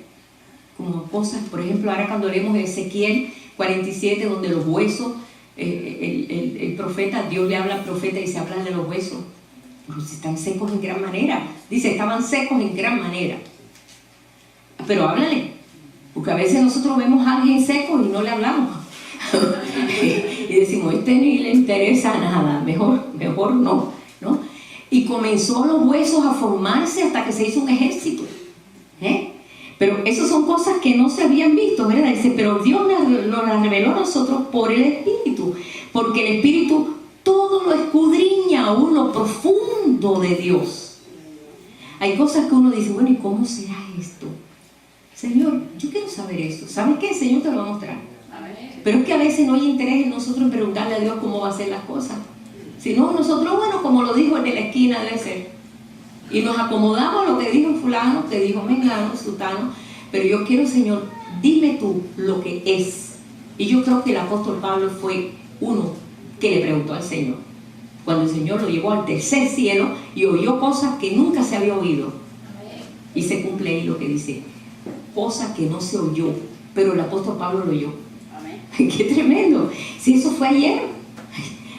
Como cosas, por ejemplo, ahora cuando leemos Ezequiel 47, donde los huesos, el profeta, Dios le habla al profeta y se habla de los huesos, pero están secos en gran manera. Dice, estaban secos en gran manera. Pero háblale, porque a veces nosotros vemos a alguien seco y no le hablamos. Y decimos, ni le interesa nada, mejor no, ¿no? Y comenzó los huesos a formarse hasta que se hizo un ejército. Pero esas son cosas que no se habían visto, ¿verdad? Dice, pero Dios nos las reveló a nosotros por el Espíritu, porque el Espíritu todo lo escudriña aún lo profundo de Dios. Hay cosas que uno dice, bueno, ¿y cómo será esto? Señor, yo quiero saber esto. ¿Sabes qué? El Señor te lo va a mostrar. Pero es que a veces no hay interés en nosotros en preguntarle a Dios cómo va a hacer las cosas. Si no, nosotros, bueno, como lo dijo el de la esquina, debe ser. Y nos acomodamos a lo que dijo fulano, que dijo mengano, sutano. Pero yo quiero, Señor, dime tú lo que es. Y yo creo que el apóstol Pablo fue uno que le preguntó al Señor. Cuando el Señor lo llevó al tercer cielo y oyó cosas que nunca se había oído. Y se cumple ahí lo que dice. Cosas que no se oyó, pero el apóstol Pablo lo oyó. ¡Qué tremendo! Si eso fue ayer,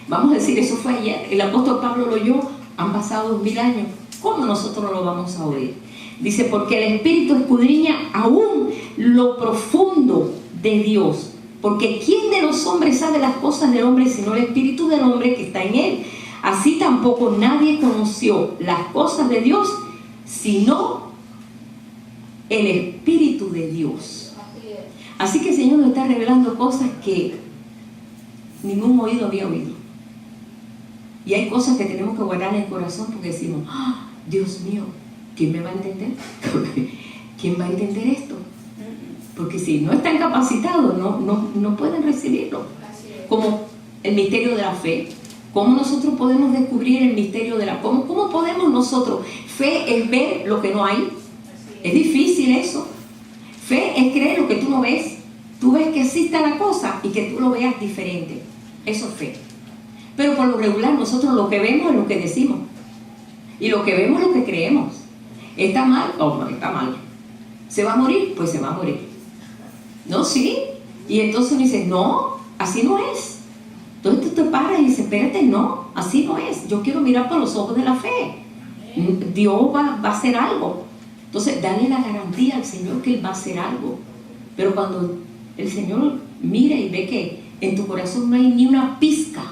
vamos a decir, eso fue ayer, el apóstol Pablo lo oyó, han pasado 2000 años, ¿cómo nosotros lo vamos a oír? Dice, porque el Espíritu escudriña aún lo profundo de Dios, porque ¿quién de los hombres sabe las cosas del hombre sino el Espíritu del hombre que está en él? Así tampoco nadie conoció las cosas de Dios sino el Espíritu de Dios. Así que el Señor nos está revelando cosas que ningún oído había oído. Y hay cosas que tenemos que guardar en el corazón porque decimos, ¡ah, Dios mío! ¿Quién me va a entender? ¿Quién va a entender esto? Porque si no están capacitados, no pueden recibirlo. Como el misterio de la fe. ¿Cómo nosotros podemos descubrir el misterio de la fe? ¿Cómo podemos nosotros? Fe es ver lo que no hay. Es difícil eso. Fe es creer lo que tú no ves. Tú ves que existe la cosa y que tú lo veas diferente. Eso es fe. Pero por lo regular nosotros lo que vemos es lo que decimos. Y lo que vemos es lo que creemos. ¿Está mal? Oh, está mal. ¿Se va a morir? Pues se va a morir. ¿No? Sí. Y entonces uno dice, no, así no es. Entonces tú te paras y dices, espérate, no, así no es. Yo quiero mirar por los ojos de la fe. Dios va a hacer algo. Entonces, dale la garantía al Señor que Él va a hacer algo. Pero cuando el Señor mira y ve que en tu corazón no hay ni una pizca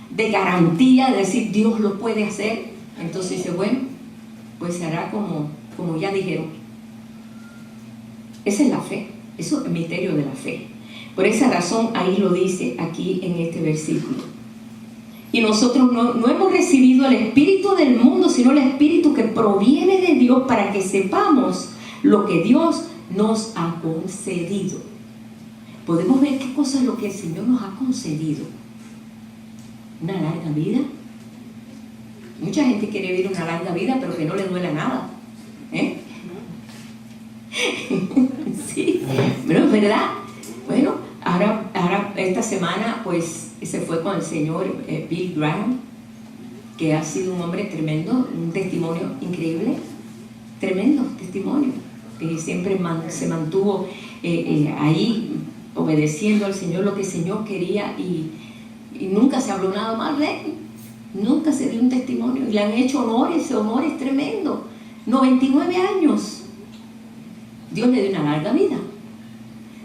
de garantía de decir Dios lo puede hacer, entonces dice, bueno, pues se hará como ya dijeron. Esa es la fe, eso es el misterio de la fe. Por esa razón ahí lo dice aquí en este versículo. Y nosotros no hemos recibido el espíritu del mundo, sino el espíritu que proviene de Dios para que sepamos lo que Dios nos ha concedido. Podemos ver qué cosa es lo que el Señor nos ha concedido. Una larga vida. Mucha gente quiere vivir una larga vida, pero que no le duela nada. Sí, pero es verdad. Bueno, ahora esta semana pues se fue con el señor Bill Graham, que ha sido un hombre tremendo, un testimonio increíble, tremendo testimonio, que siempre se mantuvo ahí obedeciendo al Señor lo que el Señor quería y nunca se habló nada mal de él, nunca se dio un testimonio y le han hecho honores tremendos. 99 años, Dios le dio una larga vida,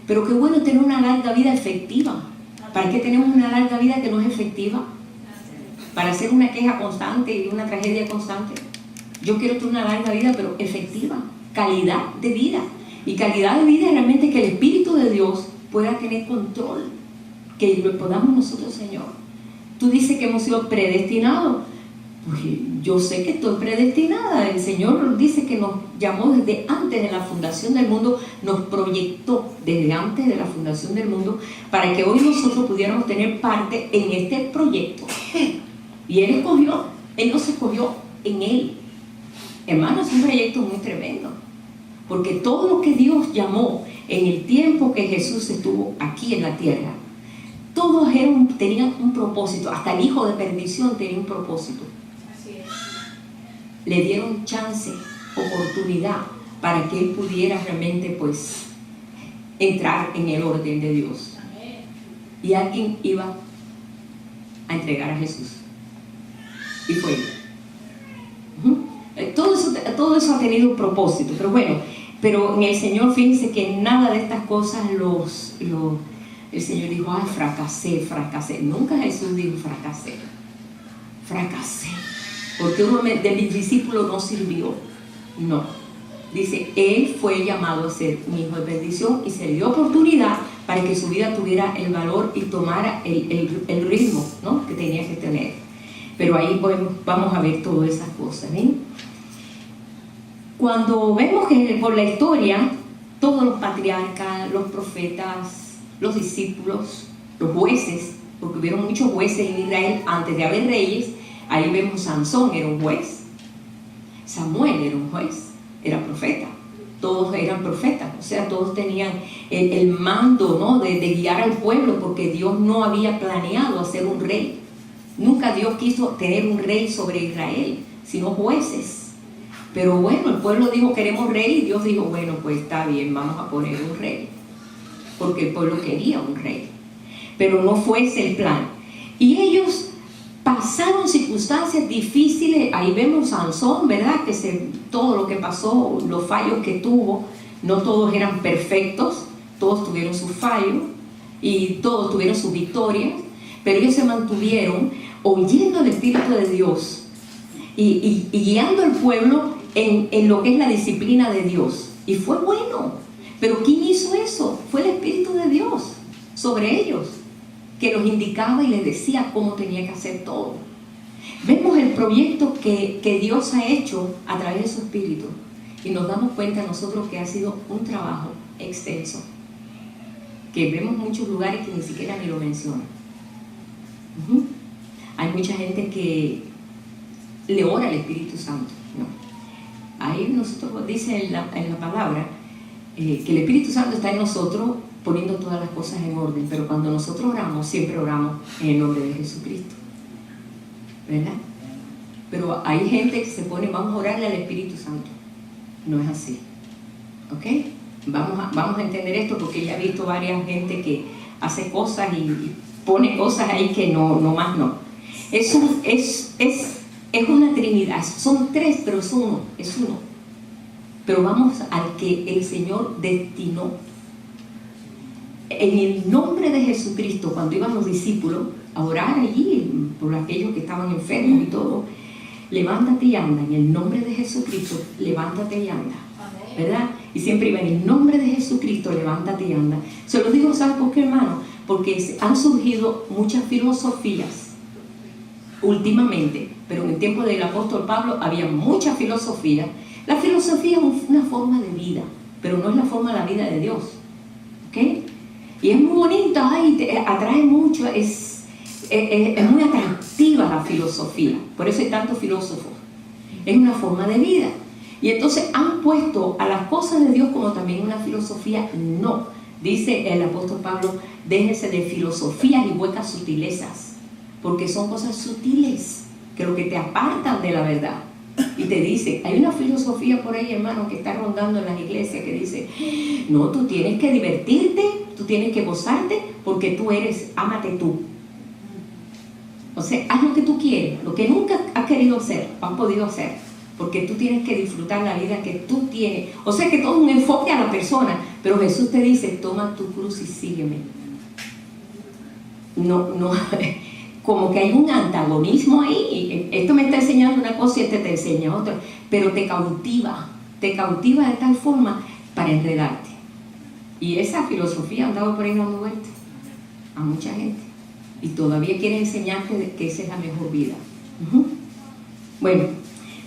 pero qué bueno tener una larga vida efectiva. ¿Para qué tenemos una larga vida que no es efectiva? ¿Para hacer una queja constante y una tragedia constante? Yo quiero tener una larga vida, pero efectiva, calidad de vida. Y calidad de vida es realmente que el Espíritu de Dios pueda tener control, que lo podamos nosotros, Señor. Tú dices que hemos sido predestinados. Pues yo sé que estoy predestinada. El Señor dice que nos llamó desde antes de la fundación del mundo, nos proyectó desde antes de la fundación del mundo para que hoy nosotros pudiéramos tener parte en este proyecto. Y Él escogió, Él nos escogió en Él. Hermano, es un proyecto muy tremendo, porque todo lo que Dios llamó en el tiempo que Jesús estuvo aquí en la tierra, todos tenían un propósito. Hasta el hijo de perdición tenía un propósito. Le dieron chance, oportunidad para que él pudiera realmente pues entrar en el orden de Dios. Y alguien iba a entregar a Jesús y fue él. Todo eso ha tenido un propósito, pero en el Señor, fíjense que nada de estas cosas el Señor dijo, ay, fracasé. Nunca Jesús dijo fracasé, porque uno de mis discípulos no sirvió. No, dice, él fue llamado a ser un hijo de bendición y se le dio oportunidad para que su vida tuviera el valor y tomara el ritmo, ¿no?, que tenía que tener. Pero ahí vamos a ver todas esas cosas, ¿bien? Cuando vemos que por la historia, todos los patriarcas, los profetas, los discípulos, los jueces, porque hubieron muchos jueces en Israel antes de haber reyes, ahí vemos Sansón era un juez, Samuel era un juez, era profeta, todos eran profetas, o sea, todos tenían el mando, ¿no?, de guiar al pueblo, porque Dios no había planeado hacer un rey. Nunca Dios quiso tener un rey sobre Israel, sino jueces. Pero bueno, el pueblo dijo, queremos rey, y Dios dijo, bueno, pues está bien, vamos a poner un rey, porque el pueblo quería un rey, pero no fue ese el plan. Y ellos pasaron circunstancias difíciles. Ahí vemos Sansón, ¿verdad?, todo lo que pasó, los fallos que tuvo. No todos eran perfectos, todos tuvieron sus fallos y todos tuvieron sus victorias, pero ellos se mantuvieron oyendo el Espíritu de Dios y guiando al pueblo en lo que es la disciplina de Dios, y fue bueno. Pero ¿quién hizo eso? Fue el Espíritu de Dios sobre ellos, que los indicaba y les decía cómo tenía que hacer todo. Vemos el proyecto que Dios ha hecho a través de su Espíritu, y nos damos cuenta nosotros que ha sido un trabajo extenso, que vemos muchos lugares que ni siquiera ni lo mencionan. Hay mucha gente que le ora al Espíritu Santo, ¿no? Ahí nosotros dice en la palabra que el Espíritu Santo está en nosotros poniendo todas las cosas en orden, pero cuando nosotros oramos, siempre oramos en el nombre de Jesucristo, ¿verdad? Pero hay gente que se pone, vamos a orarle al Espíritu Santo. No es así, ¿ok? Vamos a entender esto, porque ya he visto varias gente que hace cosas y pone cosas ahí que no más no. Es una trinidad, son tres, pero es uno. Pero vamos al que el Señor destinó. En el nombre de Jesucristo, cuando iban los discípulos a orar allí por aquellos que estaban enfermos y todo, levántate y anda, en el nombre de Jesucristo, levántate y anda, ¿verdad? Y siempre iba en el nombre de Jesucristo, levántate y anda. Se lo digo, ¿sabes por qué, hermano? Porque han surgido muchas filosofías últimamente, pero en el tiempo del apóstol Pablo había mucha filosofía. La filosofía es una forma de vida, pero no es la forma de la vida de Dios, ¿ok? Y es muy bonita, atrae mucho, es muy atractiva la filosofía, por eso hay tantos filósofos. Es una forma de vida, y entonces han puesto a las cosas de Dios como también una filosofía. No, dice el apóstol Pablo, déjese de filosofías y huecas sutilezas, porque son cosas sutiles que lo que te apartan de la verdad. Y te dice, hay una filosofía por ahí, hermano, que está rondando en las iglesias, que dice, no, tú tienes que divertirte, tú tienes que gozarte, porque tú eres, ámate tú. O sea, haz lo que tú quieres, lo que nunca has querido hacer o has podido hacer, porque tú tienes que disfrutar la vida que tú tienes. O sea, que todo es un enfoque a la persona, pero Jesús te dice, toma tu cruz y sígueme. No, como que hay un antagonismo ahí. Esto me está enseñando una cosa y este te enseña otra, pero te cautiva de tal forma para enredarte. Y esa filosofía ha andado por ahí dando vueltas a mucha gente, y todavía quiere enseñarte que esa es la mejor vida. Bueno,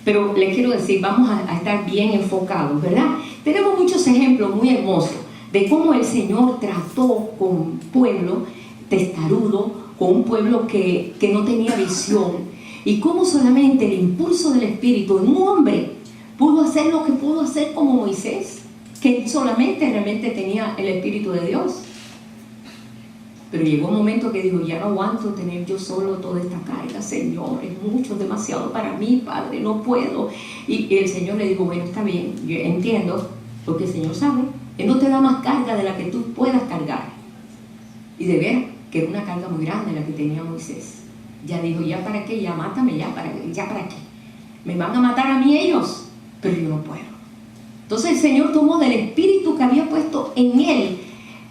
pero les quiero decir, vamos a estar bien enfocados, ¿verdad? Tenemos muchos ejemplos muy hermosos de cómo el Señor trató con un pueblo testarudo, con un pueblo que no tenía visión, y cómo solamente el impulso del Espíritu en un hombre pudo hacer lo que pudo hacer, como Moisés, que solamente realmente tenía el Espíritu de Dios. Pero llegó un momento que dijo, ya no aguanto tener yo solo toda esta carga, Señor, es mucho, demasiado para mí, Padre, no puedo. Y el Señor le dijo, bueno, está bien, yo entiendo, porque el Señor sabe, Él no te da más carga de la que tú puedas cargar. Y de ver que era una carga muy grande la que tenía Moisés. Ya dijo, ya para qué, ya mátame, ya para qué. Me van a matar a mí ellos, pero yo no puedo. Entonces el Señor tomó del espíritu que había puesto en él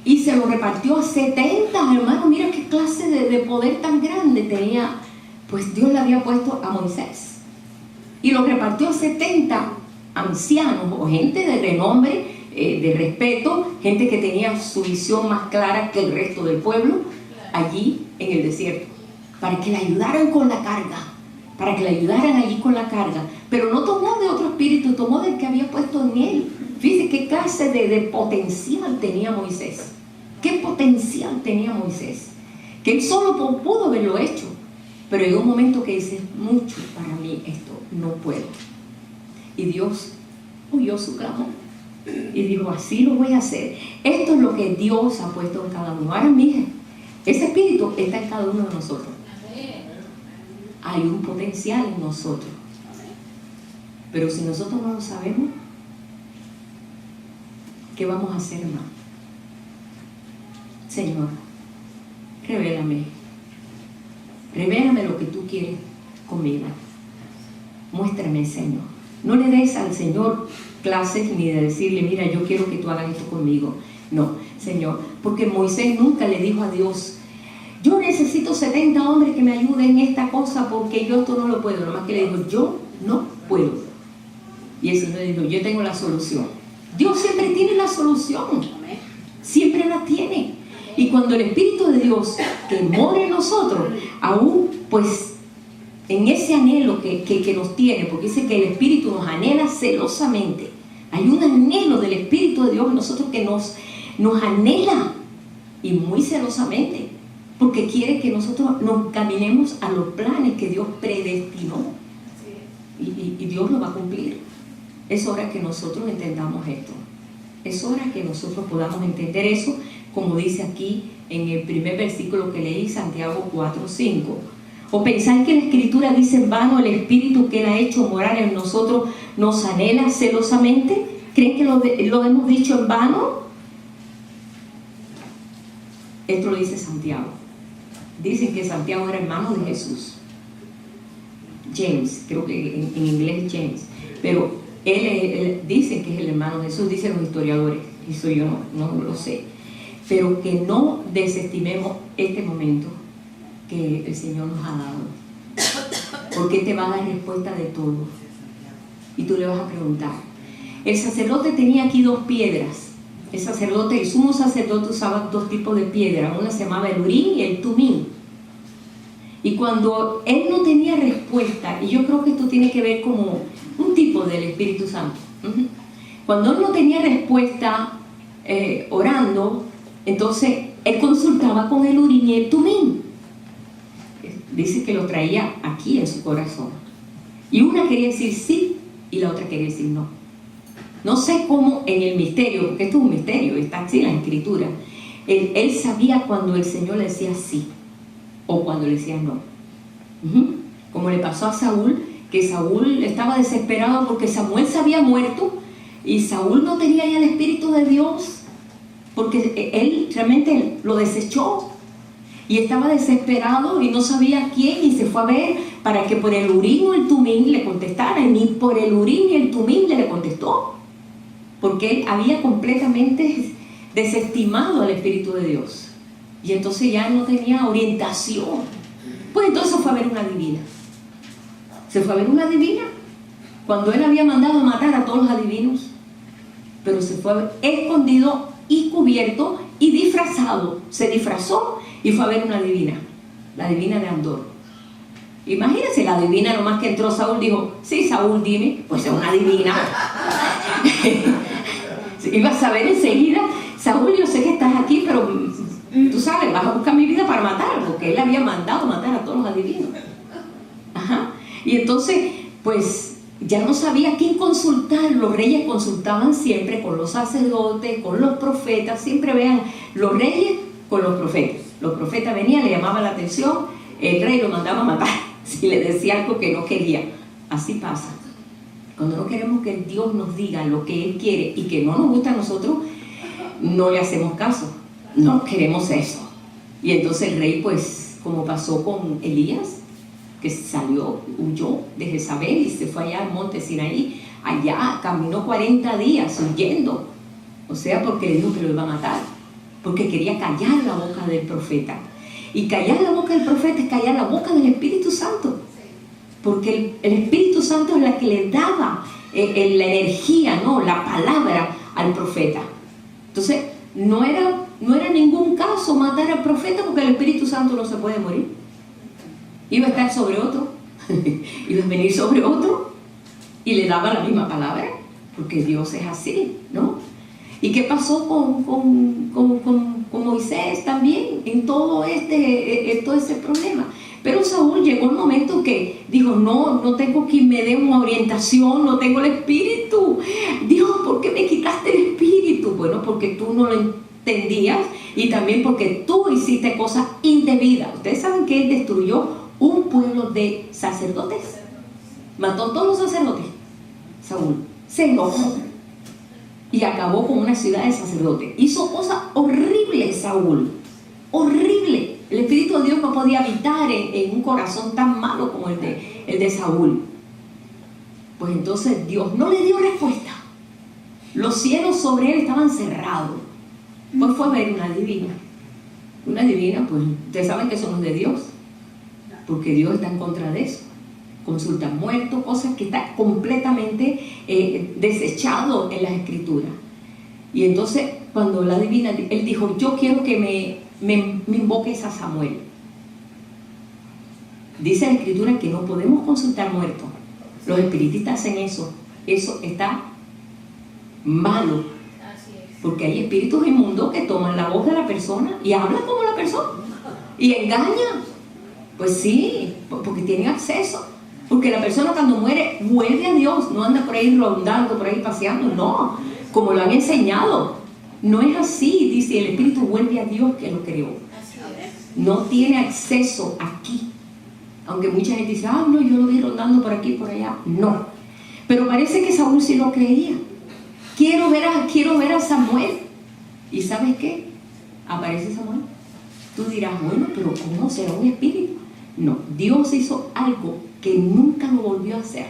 y se lo repartió a 70, hermano. Mira qué clase de poder tan grande tenía, pues Dios le había puesto a Moisés. Y lo repartió a 70 ancianos o gente de renombre, de respeto, gente que tenía su visión más clara que el resto del pueblo, allí en el desierto, para que le ayudaran con la carga, para que le ayudaran allí con la carga. Pero no tomó de otro espíritu, tomó del que había puesto en él. Fíjese qué clase de potencial tenía Moisés. Qué potencial tenía Moisés, que él solo pudo haberlo hecho, pero llegó un momento que dice, mucho para mí esto, no puedo. Y Dios oyó su clamor y dijo, así lo voy a hacer. Esto es lo que Dios ha puesto en cada uno. Ahora miren, ese espíritu está en cada uno de nosotros. Hay un potencial en nosotros, pero si nosotros no lo sabemos, ¿qué vamos a hacer, hermano? Señor, revélame lo que tú quieres conmigo. Muéstrame, Señor. No le des al Señor clases ni de decirle, mira, yo quiero que tú hagas esto conmigo. No, Señor, porque Moisés nunca le dijo a Dios, yo necesito 70 hombres que me ayuden en esta cosa porque yo esto no lo puedo. Nomás que le dijo, yo no puedo. Y el Señor le dijo, yo tengo la solución. Dios siempre tiene la solución, siempre la tiene. Y cuando el Espíritu de Dios que mora en nosotros, aún pues en ese anhelo que nos tiene, porque dice que el Espíritu nos anhela celosamente. Hay un anhelo del Espíritu de Dios en nosotros que nos anhela y muy celosamente, porque quiere que nosotros nos caminemos a los planes que Dios predestinó. Y Dios lo va a cumplir. Es hora que nosotros entendamos esto. Es hora que nosotros podamos entender eso, como dice aquí en el primer versículo que leí, Santiago 4:5. ¿O pensáis que la Escritura dice en vano, el Espíritu que Él ha hecho morar en nosotros nos anhela celosamente? ¿Creen que lo hemos dicho en vano? Esto lo dice Santiago. Dicen que Santiago era hermano de Jesús. James, creo que en inglés James. Pero él dicen que es el hermano de Jesús, dicen los historiadores. Eso yo no lo sé. Pero que no desestimemos este momento que el Señor nos ha dado, porque te va a dar respuesta de todo. Y tú le vas a preguntar. El sacerdote tenía aquí 2 piedras. El sumo sacerdote usaba 2 tipos de piedra. Una se llamaba el urín y el tumín. Y cuando él no tenía respuesta, y yo creo que esto tiene que ver como un tipo del Espíritu Santo, cuando él no tenía respuesta orando, entonces él consultaba con el urín y el tumín. Dice que lo traía aquí en su corazón. Y una quería decir sí y la otra quería decir no. No sé cómo en el misterio, porque esto es un misterio, está así en la Escritura. Él sabía cuando el Señor le decía sí o cuando le decía no. Como le pasó a Saúl, que Saúl estaba desesperado porque Samuel se había muerto y Saúl no tenía ya el Espíritu de Dios, porque él realmente lo desechó. Y estaba desesperado y no sabía quién, y se fue a ver para que por el urín o el tumín le contestara. Y ni por el urín y el tumín le contestó, porque él había completamente desestimado al Espíritu de Dios. Y entonces ya no tenía orientación. Pues entonces fue a ver una divina. Se fue a ver una divina cuando él había mandado matar a todos los adivinos. Pero se fue a ver escondido y cubierto y disfrazado. Se disfrazó y fue a ver una divina, la divina de Andor. Imagínense, la divina, nomás que entró Saúl, dijo, sí, Saúl, dime, pues es una divina. Iba a saber enseguida, Saúl, yo sé que estás aquí, pero tú sabes, vas a buscar mi vida para matar, porque él había mandado matar a todos los adivinos. Y entonces, pues, ya no sabía a quién consultar. Los reyes consultaban siempre con los sacerdotes, con los profetas. Siempre vean, los reyes con los profetas. Los profetas venían, le llamaban la atención, el rey lo mandaba a matar si le decía algo que no quería. Así pasa. Cuando no queremos que Dios nos diga lo que Él quiere y que no nos gusta a nosotros, no le hacemos caso. No queremos eso. Y entonces el rey, pues, como pasó con Elías, que salió, huyó de Jezabel y se fue allá al monte Sinaí, allá caminó 40 días huyendo. O sea, porque le dijo que lo iba a matar, porque quería callar la boca del profeta. Y callar la boca del profeta es callar la boca del Espíritu Santo, porque el Espíritu Santo es la que le daba la energía, ¿no?, la palabra al profeta. Entonces no era ningún caso matar al profeta, porque el Espíritu Santo no se puede morir. Iba a estar sobre otro, iba a venir sobre otro, y le daba la misma palabra, porque Dios es así, ¿no? ¿Y qué pasó con Moisés también en todo ese problema? Pero Saúl llegó un momento que dijo, no tengo que me dé una orientación, no tengo el espíritu. Dios, ¿por qué me quitaste el espíritu? Bueno, porque tú no lo entendías y también porque tú hiciste cosas indebidas. Ustedes saben que él destruyó un pueblo de sacerdotes. Mató a todos los sacerdotes. Saúl se enojó y acabó con una ciudad de sacerdotes. Hizo cosas horribles Saúl, horrible. El Espíritu de Dios no podía habitar en un corazón tan malo como el de Saúl. Pues entonces Dios no le dio respuesta. Los cielos sobre él estaban cerrados. Pues fue a ver una divina. Una divina, pues ustedes saben que eso no es de Dios, porque Dios está en contra de eso. Consultan muertos, cosas que están completamente desechado en las escrituras. Y entonces cuando la divina, él dijo, yo quiero que me invoques a Samuel. Dice la escritura que no podemos consultar muertos. Los espiritistas hacen eso. Eso está malo, porque hay espíritus inmundos que toman la voz de la persona y hablan como la persona y engañan. Pues sí, porque tienen acceso. Porque la persona cuando muere vuelve a Dios, no anda por ahí rondando, por ahí paseando, no, como lo han enseñado. No es así, dice, el espíritu vuelve a Dios que lo creó. No tiene acceso aquí. Aunque mucha gente dice, no, yo lo vi rondando por aquí y por allá. No. Pero parece que Saúl sí lo creía. Quiero ver a Samuel. ¿Y sabes qué? Aparece Samuel. Tú dirás, bueno, pero ¿cómo será un espíritu? No, Dios hizo algo que nunca lo volvió a hacer.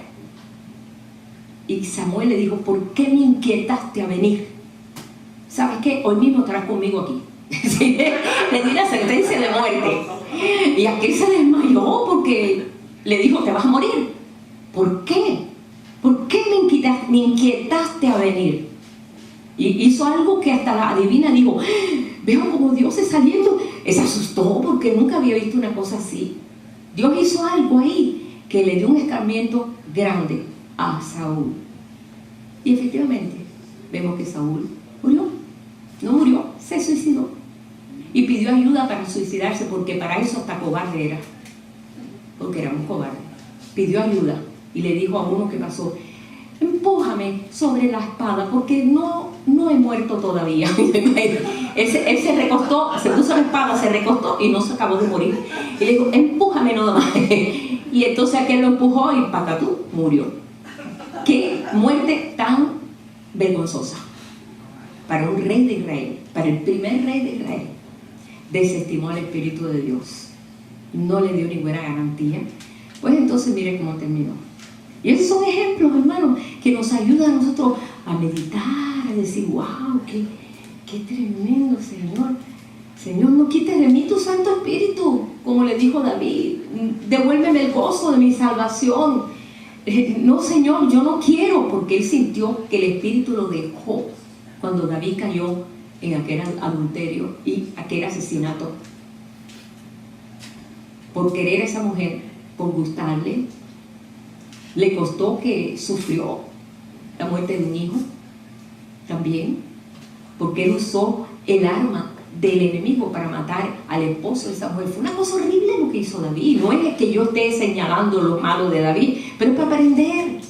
Y Samuel le dijo, ¿por qué me inquietaste a venir? ¿Sabes qué? Hoy mismo estarás conmigo aquí. Le di la sentencia de muerte. Y aquel se desmayó porque le dijo, te vas a morir. ¿Por qué? ¿Por qué me inquietaste a venir? Y hizo algo que hasta la adivina dijo, veo como Dios está saliendo. Se asustó porque nunca había visto una cosa así. Dios hizo algo ahí que le dio un escarmiento grande a Saúl. Y efectivamente, vemos que Saúl murió. No murió, se suicidó. Y pidió ayuda para suicidarse, porque para eso hasta cobarde era. Porque era un cobarde. Pidió ayuda y le dijo a uno que pasó, empújame sobre la espada, porque no he muerto todavía. Él se recostó, se puso la espada, se recostó y no se acabó de morir. Y le dijo, empújame nada más. Y entonces aquel lo empujó y patatú, murió. Qué muerte tan vergonzosa para un rey de Israel, para el primer rey de Israel. Desestimó al Espíritu de Dios, no le dio ninguna garantía. Pues entonces mire cómo terminó. Y esos son ejemplos, hermanos, que nos ayudan a nosotros a meditar, a decir, wow, qué tremendo, Señor. Señor, no quites de mí tu Santo Espíritu, como le dijo David, devuélveme el gozo de mi salvación. No, Señor, yo no quiero, porque él sintió que el Espíritu lo dejó cuando David cayó en aquel adulterio y aquel asesinato. Por querer a esa mujer, por gustarle, le costó que sufrió la muerte de un hijo también, porque él usó el arma del enemigo para matar al esposo de esa mujer. Fue una cosa horrible lo que hizo David. No es que yo esté señalando lo malo de David, pero es para aprender,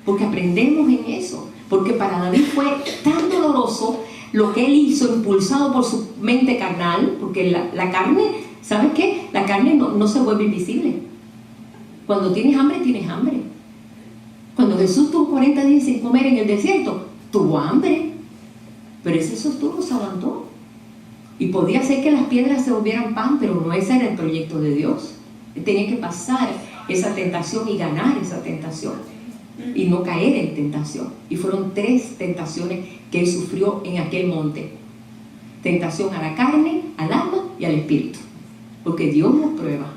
porque aprendemos en eso. Porque para David fue tan doloroso, lo que él hizo, impulsado por su mente carnal, porque la carne, ¿sabes qué? La carne no se vuelve invisible. Cuando tienes hambre, tienes hambre. Cuando Jesús tuvo 40 días sin comer en el desierto, tuvo hambre, pero ese sostuvo, se aguantó. Y podía ser que las piedras se volvieran pan, pero no ese era el proyecto de Dios. Él tenía que pasar esa tentación y ganar esa tentación, y no caer en tentación. Y fueron 3 tentaciones que él sufrió en aquel monte: tentación a la carne, al alma y al espíritu, porque Dios nos prueba.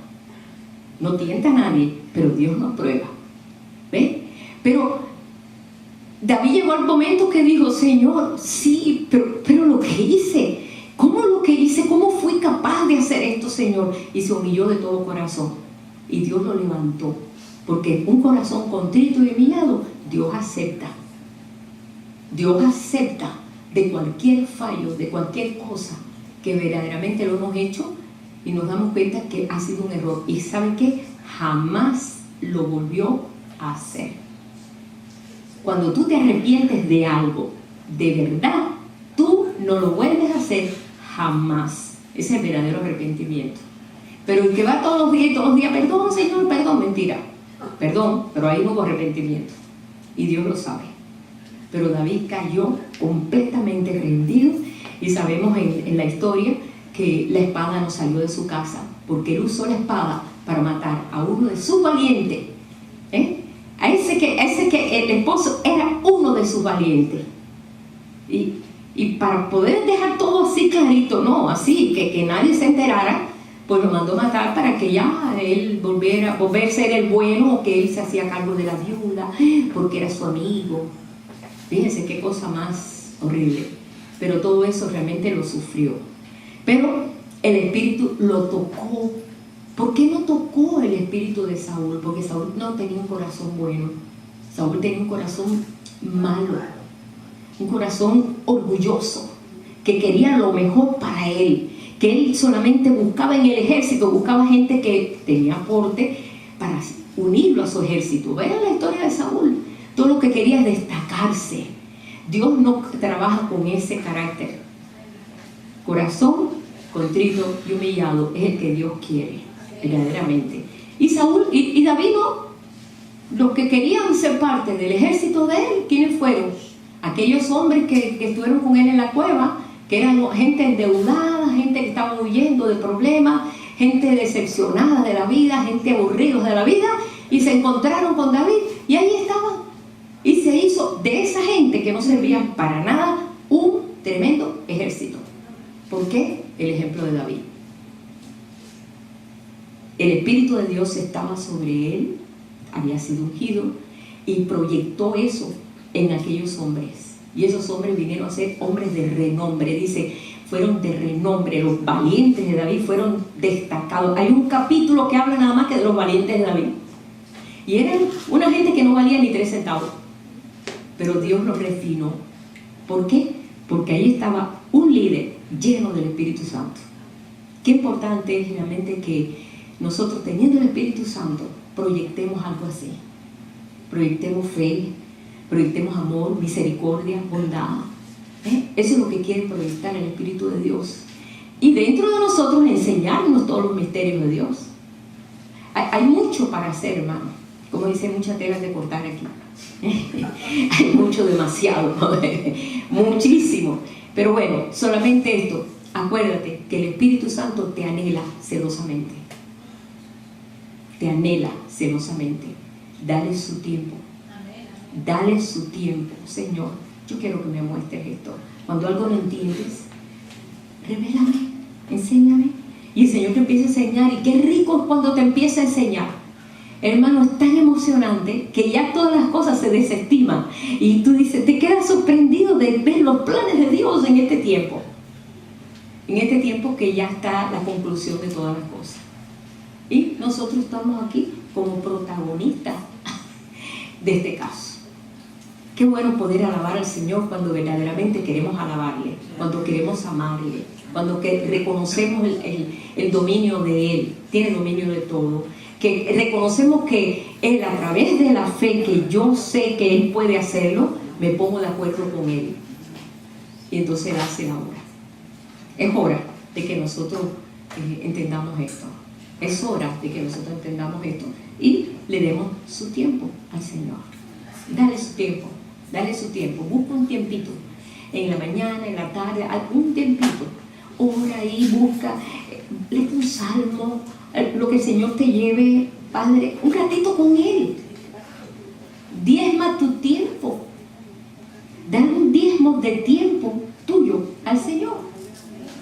No tienta a nadie, pero Dios nos prueba. ¿Ves? Pero David llegó al momento que dijo: Señor, sí, pero lo que hice, ¿cómo lo que hice? ¿Cómo fui capaz de hacer esto, Señor? Y se humilló de todo corazón, y Dios lo levantó, porque un corazón contrito y humillado, Dios acepta. Dios acepta de cualquier fallo, de cualquier cosa que verdaderamente lo hemos hecho y nos damos cuenta que ha sido un error. ¿Y saben qué? Jamás lo volvió a hacer. Cuando tú te arrepientes de algo, de verdad, tú no lo vuelves a hacer jamás. Ese es el verdadero arrepentimiento. Pero el que va todos los días, perdón, Señor, perdón, mentira. Perdón, pero ahí no hubo arrepentimiento. Y Dios lo sabe. Pero David cayó completamente rendido, y sabemos en la historia que la espada no salió de su casa, porque él usó la espada para matar a uno de sus valientes. A ese que el esposo era uno de sus valientes. Y para poder dejar todo así clarito, no, así, que nadie se enterara, pues lo mandó matar para que ya él volver a ser el bueno, que él se hacía cargo de la viuda, porque era su amigo. Fíjense qué cosa más horrible. Pero todo eso realmente lo sufrió. Pero el espíritu lo tocó. ¿Por qué no tocó el espíritu de Saúl? Porque Saúl no tenía un corazón bueno. Saúl tenía un corazón malo, un corazón orgulloso, que quería lo mejor para él, que él solamente buscaba en el ejército, buscaba gente que tenía aporte para unirlo a su ejército. Vean la historia de Saúl. Todo lo que quería es destacarse. Dios no trabaja con ese carácter. Corazón contrito y humillado es el que Dios quiere, verdaderamente. Y Saúl y David no. Los que querían ser parte del ejército de él, ¿quiénes fueron? Aquellos hombres que estuvieron con él en la cueva, que eran gente endeudada, gente que estaba huyendo de problemas, gente decepcionada de la vida, gente aburrida de la vida, y se encontraron con David, y ahí estaban. Y se hizo de esa gente que no servía para nada un tremendo ejército. ¿Por qué? El ejemplo de David. El Espíritu de Dios estaba sobre él, había sido ungido, y proyectó eso en aquellos hombres. Y esos hombres vinieron a ser hombres de renombre. Dice, fueron de renombre. Los valientes de David fueron destacados. Hay un capítulo que habla nada más que de los valientes de David. Y eran una gente que no valía ni 3 centavos. Pero Dios los refinó. ¿Por qué? Porque ahí estaba un líder lleno del Espíritu Santo. Qué importante es realmente que nosotros, teniendo el Espíritu Santo, proyectemos algo así. Proyectemos fe, proyectemos amor, misericordia, bondad. Eso es lo que quiere proyectar el Espíritu de Dios. Y dentro de nosotros enseñarnos todos los misterios de Dios. Hay mucho para hacer, hermano. Como dice, mucha tela de cortar aquí. Hay mucho, demasiado, muchísimo. Pero bueno, solamente esto. Acuérdate que el Espíritu Santo te anhela celosamente. Te anhela celosamente. Dale su tiempo. Dale su tiempo. Señor, yo quiero que me muestres esto. Cuando algo no entiendes, revélame, enséñame. Y el Señor te empieza a enseñar. Y qué rico es cuando te empieza a enseñar. Hermano, es tan emocionante que ya todas las cosas se desestiman. Y tú dices, te quedas sorprendido de ver los planes de Dios en este tiempo. En este tiempo que ya está la conclusión de todas las cosas. Y nosotros estamos aquí como protagonistas de este caso. Qué bueno poder alabar al Señor cuando verdaderamente queremos alabarle, cuando queremos amarle, cuando reconocemos el dominio de Él, tiene dominio de todo. Que reconocemos que Él, a través de la fe, que yo sé que Él puede hacerlo, me pongo de acuerdo con Él. y entonces Él hace la obra. Es hora de que nosotros entendamos esto. Es hora de que nosotros entendamos esto y le demos su tiempo al Señor. Dale su tiempo, dale su tiempo. Busca un tiempito, en la mañana, en la tarde, algún tiempito. Ora ahí, busca, lee un salmo, lo que el Señor te lleve, Padre, un ratito con Él. Diezma tu tiempo. Dale un diezmo de tiempo tuyo al Señor.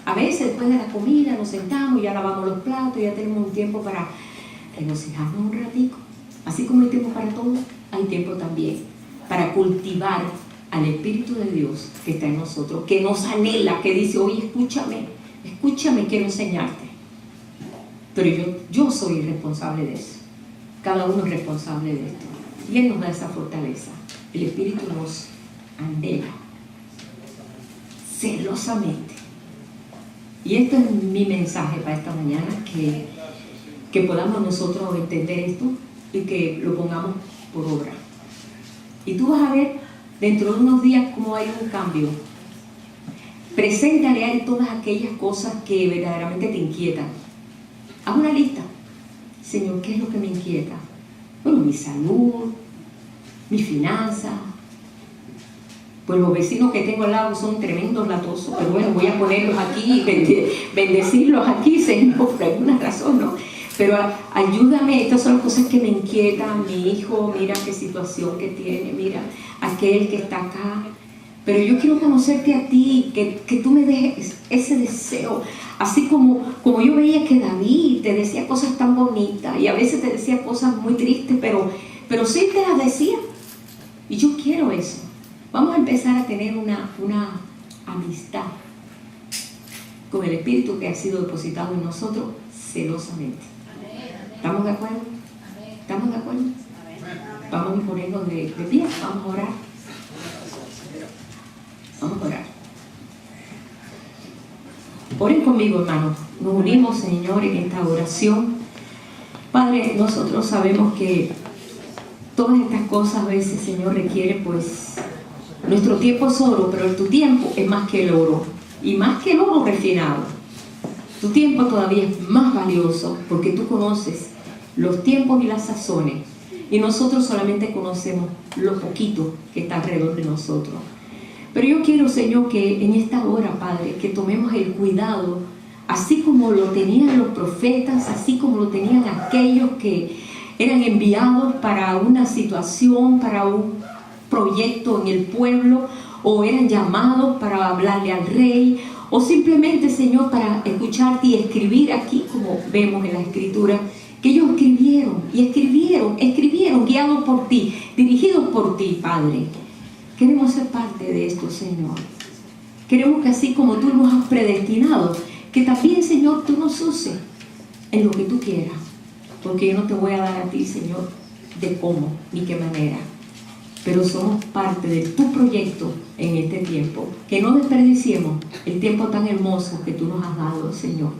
A veces después de la comida nos sentamos, ya lavamos los platos, ya tenemos un tiempo para regocijarnos un ratico. Así como hay tiempo para todo, hay tiempo también para cultivar al Espíritu de Dios que está en nosotros, que nos anhela, que dice, oye, escúchame, quiero enseñarte. Pero yo soy responsable de eso. Cada uno es responsable de esto. Y Él nos da esa fortaleza. El Espíritu nos anhela celosamente. Y esto es mi mensaje para esta mañana, que podamos nosotros entender esto y que lo pongamos por obra. Y tú vas a ver dentro de unos días cómo hay un cambio. Preséntale a Él todas aquellas cosas que verdaderamente te inquietan. Haz una lista. Señor, ¿qué es lo que me inquieta? Bueno, mi salud, mi finanza. Pues los vecinos que tengo al lado son tremendos latosos, pero bueno, voy a ponerlos aquí, bendecirlos aquí, Señor, por alguna razón, ¿no? Pero ayúdame, estas son las cosas que me inquietan. Mi hijo, mira qué situación que tiene, mira aquel que está acá. Pero yo quiero conocerte a ti, que tú me dejes ese deseo. Así como yo veía que David te decía cosas tan bonitas y a veces te decía cosas muy tristes, pero sí te las decía. Y yo quiero eso. Vamos a empezar a tener una amistad con el Espíritu que ha sido depositado en nosotros celosamente. ¿Estamos de acuerdo? ¿Estamos de acuerdo? Vamos a ponernos de pie, vamos a orar. Vamos a orar. Oren conmigo, hermanos. Nos unimos, Señor, en esta oración. Padre, nosotros sabemos que todas estas cosas a veces, Señor, requieren pues nuestro tiempo es oro, pero tu tiempo es más que el oro, y más que el oro refinado. Tu tiempo todavía es más valioso porque tú conoces los tiempos y las sazones, y nosotros solamente conocemos lo poquito que está alrededor de nosotros. Pero yo quiero, Señor, que en esta hora, Padre, que tomemos el cuidado, así como lo tenían los profetas, así como lo tenían aquellos que eran enviados para una situación, para un proyecto en el pueblo, o eran llamados para hablarle al rey, o simplemente, Señor, para escucharte y escribir aquí, como vemos en la Escritura, que ellos escribieron, guiados por ti, dirigidos por ti, Padre. Queremos ser parte de esto, Señor. Queremos que así como tú nos has predestinado, que también, Señor, tú nos uses en lo que tú quieras, porque yo no te voy a dar a ti, Señor, de cómo ni qué manera, pero somos parte de tu proyecto en este tiempo. Que no desperdiciemos el tiempo tan hermoso que tú nos has dado, Señor,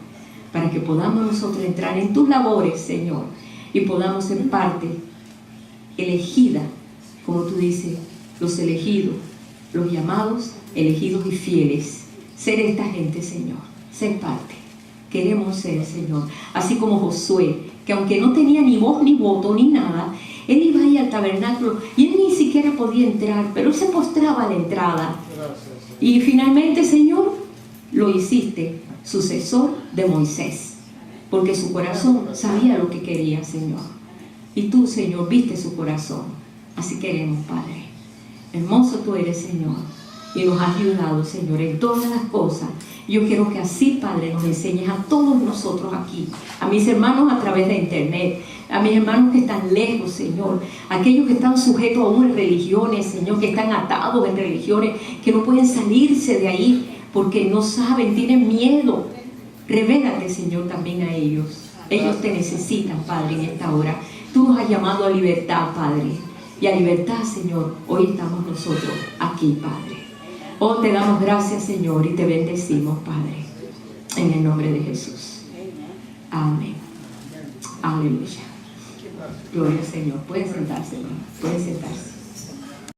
para que podamos nosotros entrar en tus labores, Señor, y podamos ser parte elegida, como tú dices, los elegidos, los llamados, elegidos y fieles. Ser esta gente, Señor, ser parte. Queremos ser, Señor, así como Josué, que aunque no tenía ni voz ni voto ni nada, él iba ahí al tabernáculo y él ni siquiera podía entrar, pero él se postraba a la entrada. Y finalmente, Señor, lo hiciste sucesor de Moisés, porque su corazón sabía lo que quería, Señor. Y tú, Señor, viste su corazón. Así queremos, Padre. Hermoso tú eres, Señor, y nos has ayudado, Señor, en todas las cosas. Yo quiero que así, Padre, nos enseñes a todos nosotros aquí, a mis hermanos a través de internet, a mis hermanos que están lejos, Señor, aquellos que están sujetos aún en religiones, Señor, que están atados en religiones, que no pueden salirse de ahí porque no saben, tienen miedo. Revélate, Señor, también a ellos. Ellos te necesitan, Padre, en esta hora. Tú nos has llamado a libertad, Padre, y a libertad, Señor, hoy estamos nosotros aquí, Padre. Oh, te damos gracias, Señor, y te bendecimos, Padre, en el nombre de Jesús. Amén. Aleluya. Gloria al Señor. Pueden sentarse, hermano. Pueden sentarse.